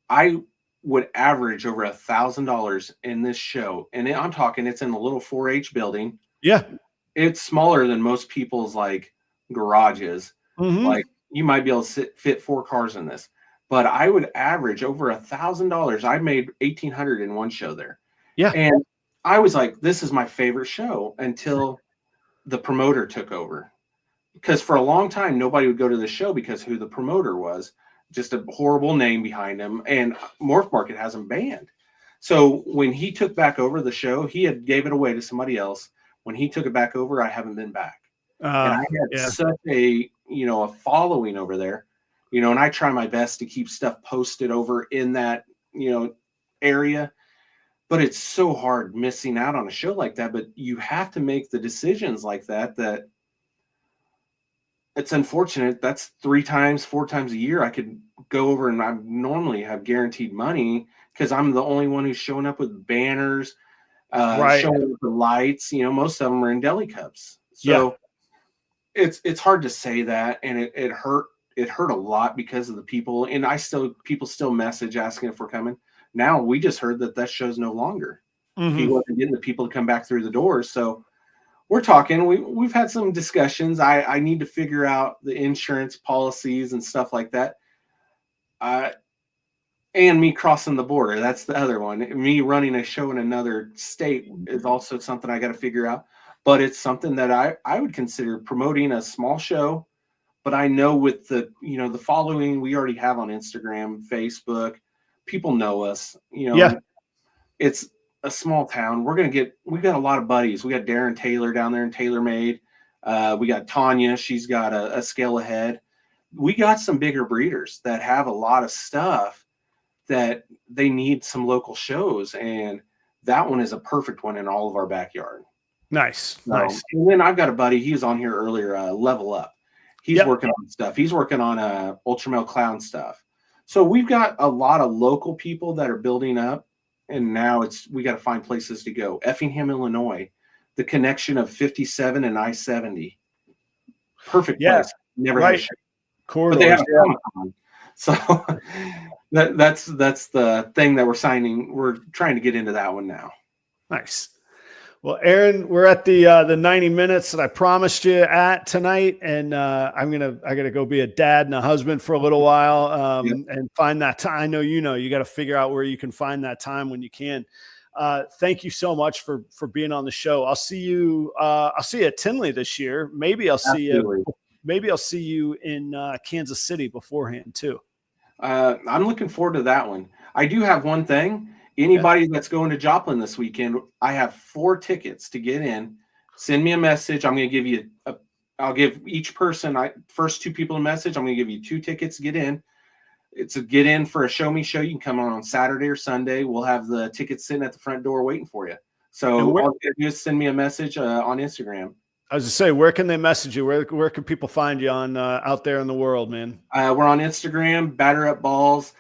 I would average over $1,000 in this show. And I'm talking, it's in a little 4-H building. Yeah. It's smaller than most people's garages. Mm-hmm. Like you might be able to fit 4 cars in this. But I would average over $1,000. I made $1,800 in one show there. Yeah. And I was like, this is my favorite show until the promoter took over. Because for a long time, nobody would go to the show because who the promoter was, just a horrible name behind him. And Morph Market has him banned. So when he took back over the show, he had gave it away to somebody else. When he took it back over, I haven't been back. And I had such a following over there. And I try my best to keep stuff posted over in that, area, but it's so hard missing out on a show like that. But you have to make the decisions like that it's unfortunate. That's 3 times, 4 times a year I could go over, and I normally have guaranteed money because I'm the only one who's showing up with banners, showing up with lights. Most of them are in deli cups. So it's hard to say that. And it hurt. It hurt a lot because of the people, and people still message asking if we're coming. Now we just heard that show's no longer. Mm-hmm. He wasn't getting the people to come back through the doors. So we're talking. We've had some discussions. I need to figure out the insurance policies and stuff like that. And me crossing the border. That's the other one. Me running a show in another state is also something I got to figure out. But it's something that I would consider promoting a small show. But I know with the following we already have on Instagram, Facebook, people know us. It's a small town. We've got a lot of buddies. We got Darren Taylor down there in TaylorMade. We got Tanya. She's got a scale ahead. We got some bigger breeders that have a lot of stuff that they need some local shows. And that one is a perfect one in all of our backyard. Nice. And then I've got a buddy. He was on here earlier, Level Up. He's working on stuff. He's working on Ultramel clown stuff. So we've got a lot of local people that are building up, and now we got to find places to go. Effingham, Illinois, the connection of 57 and I-70. Perfect place. Never had a show. But they have a Comic-Con. So that's the thing that we're signing. We're trying to get into that one now. Nice. Well, Aaron, we're at the 90 minutes that I promised you at tonight, and I gotta go be a dad and a husband for a little while, and find that time. I know you got to figure out where you can find that time when you can. Thank you so much for being on the show. I'll see you at Tinley this year. Maybe I'll see you in Kansas City beforehand too. I'm looking forward to that one. I do have one thing. Anybody that's going to Joplin this weekend, I have 4 tickets to get in. Send me a message. I'm going to give you I'll give each person, first 2 people a message. I'm going to give you 2 tickets to get in. It's a get in for a show me show. You can come on Saturday or Sunday. We'll have the tickets sitting at the front door waiting for you. So all you gotta do is send me a message on Instagram. I was to say, where can they message you? Where can people find you on out there in the world, man? We're on Instagram, Batter Up Balls.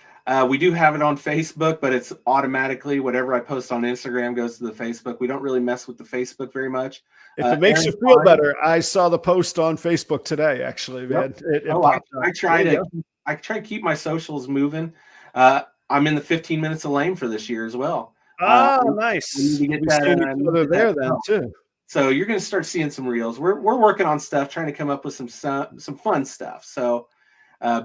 We do have it on Facebook, but it's automatically whatever I post on Instagram goes to the Facebook. We don't really mess with the Facebook very much. If it makes you feel better, I saw the post on Facebook today, actually, man. I try to keep my socials moving. I'm in the 15 minutes of lame for this year as well. Nice. We need to get that there then too. So you're going to start seeing some reels. We're working on stuff, trying to come up with some fun stuff. So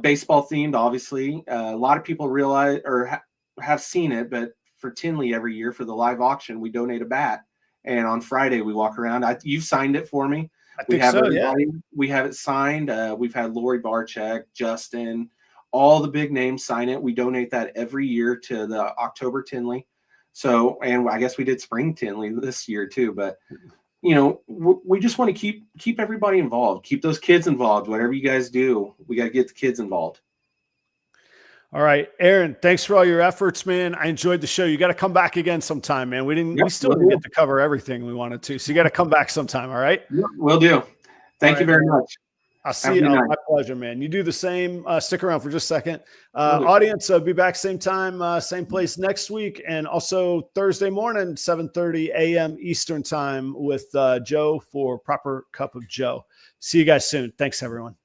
baseball themed, obviously. A lot of people realize or have seen it, but for Tinley every year for the live auction, we donate a bat. And on Friday, we walk around. You've signed it for me. We have it signed. We've had Lori Barczyk, Justin, all the big names sign it. We donate that every year to the October Tinley. So, and I guess we did spring Tinley this year too, but we just want to keep everybody involved, keep those kids involved. Whatever you guys do, we got to get the kids involved. All right, Aaron, thanks for all your efforts, man. I enjoyed the show. You got to come back again sometime, man. We still didn't get to cover everything we wanted to. So you got to come back sometime. All right. Will do. Thank you very much. I'll see you. My pleasure, man. You do the same. Stick around for just a second. Audience, be back same time, same place next week. And also Thursday morning, 7:30 a.m. Eastern time with Joe for Proper Cup of Joe. See you guys soon. Thanks, everyone.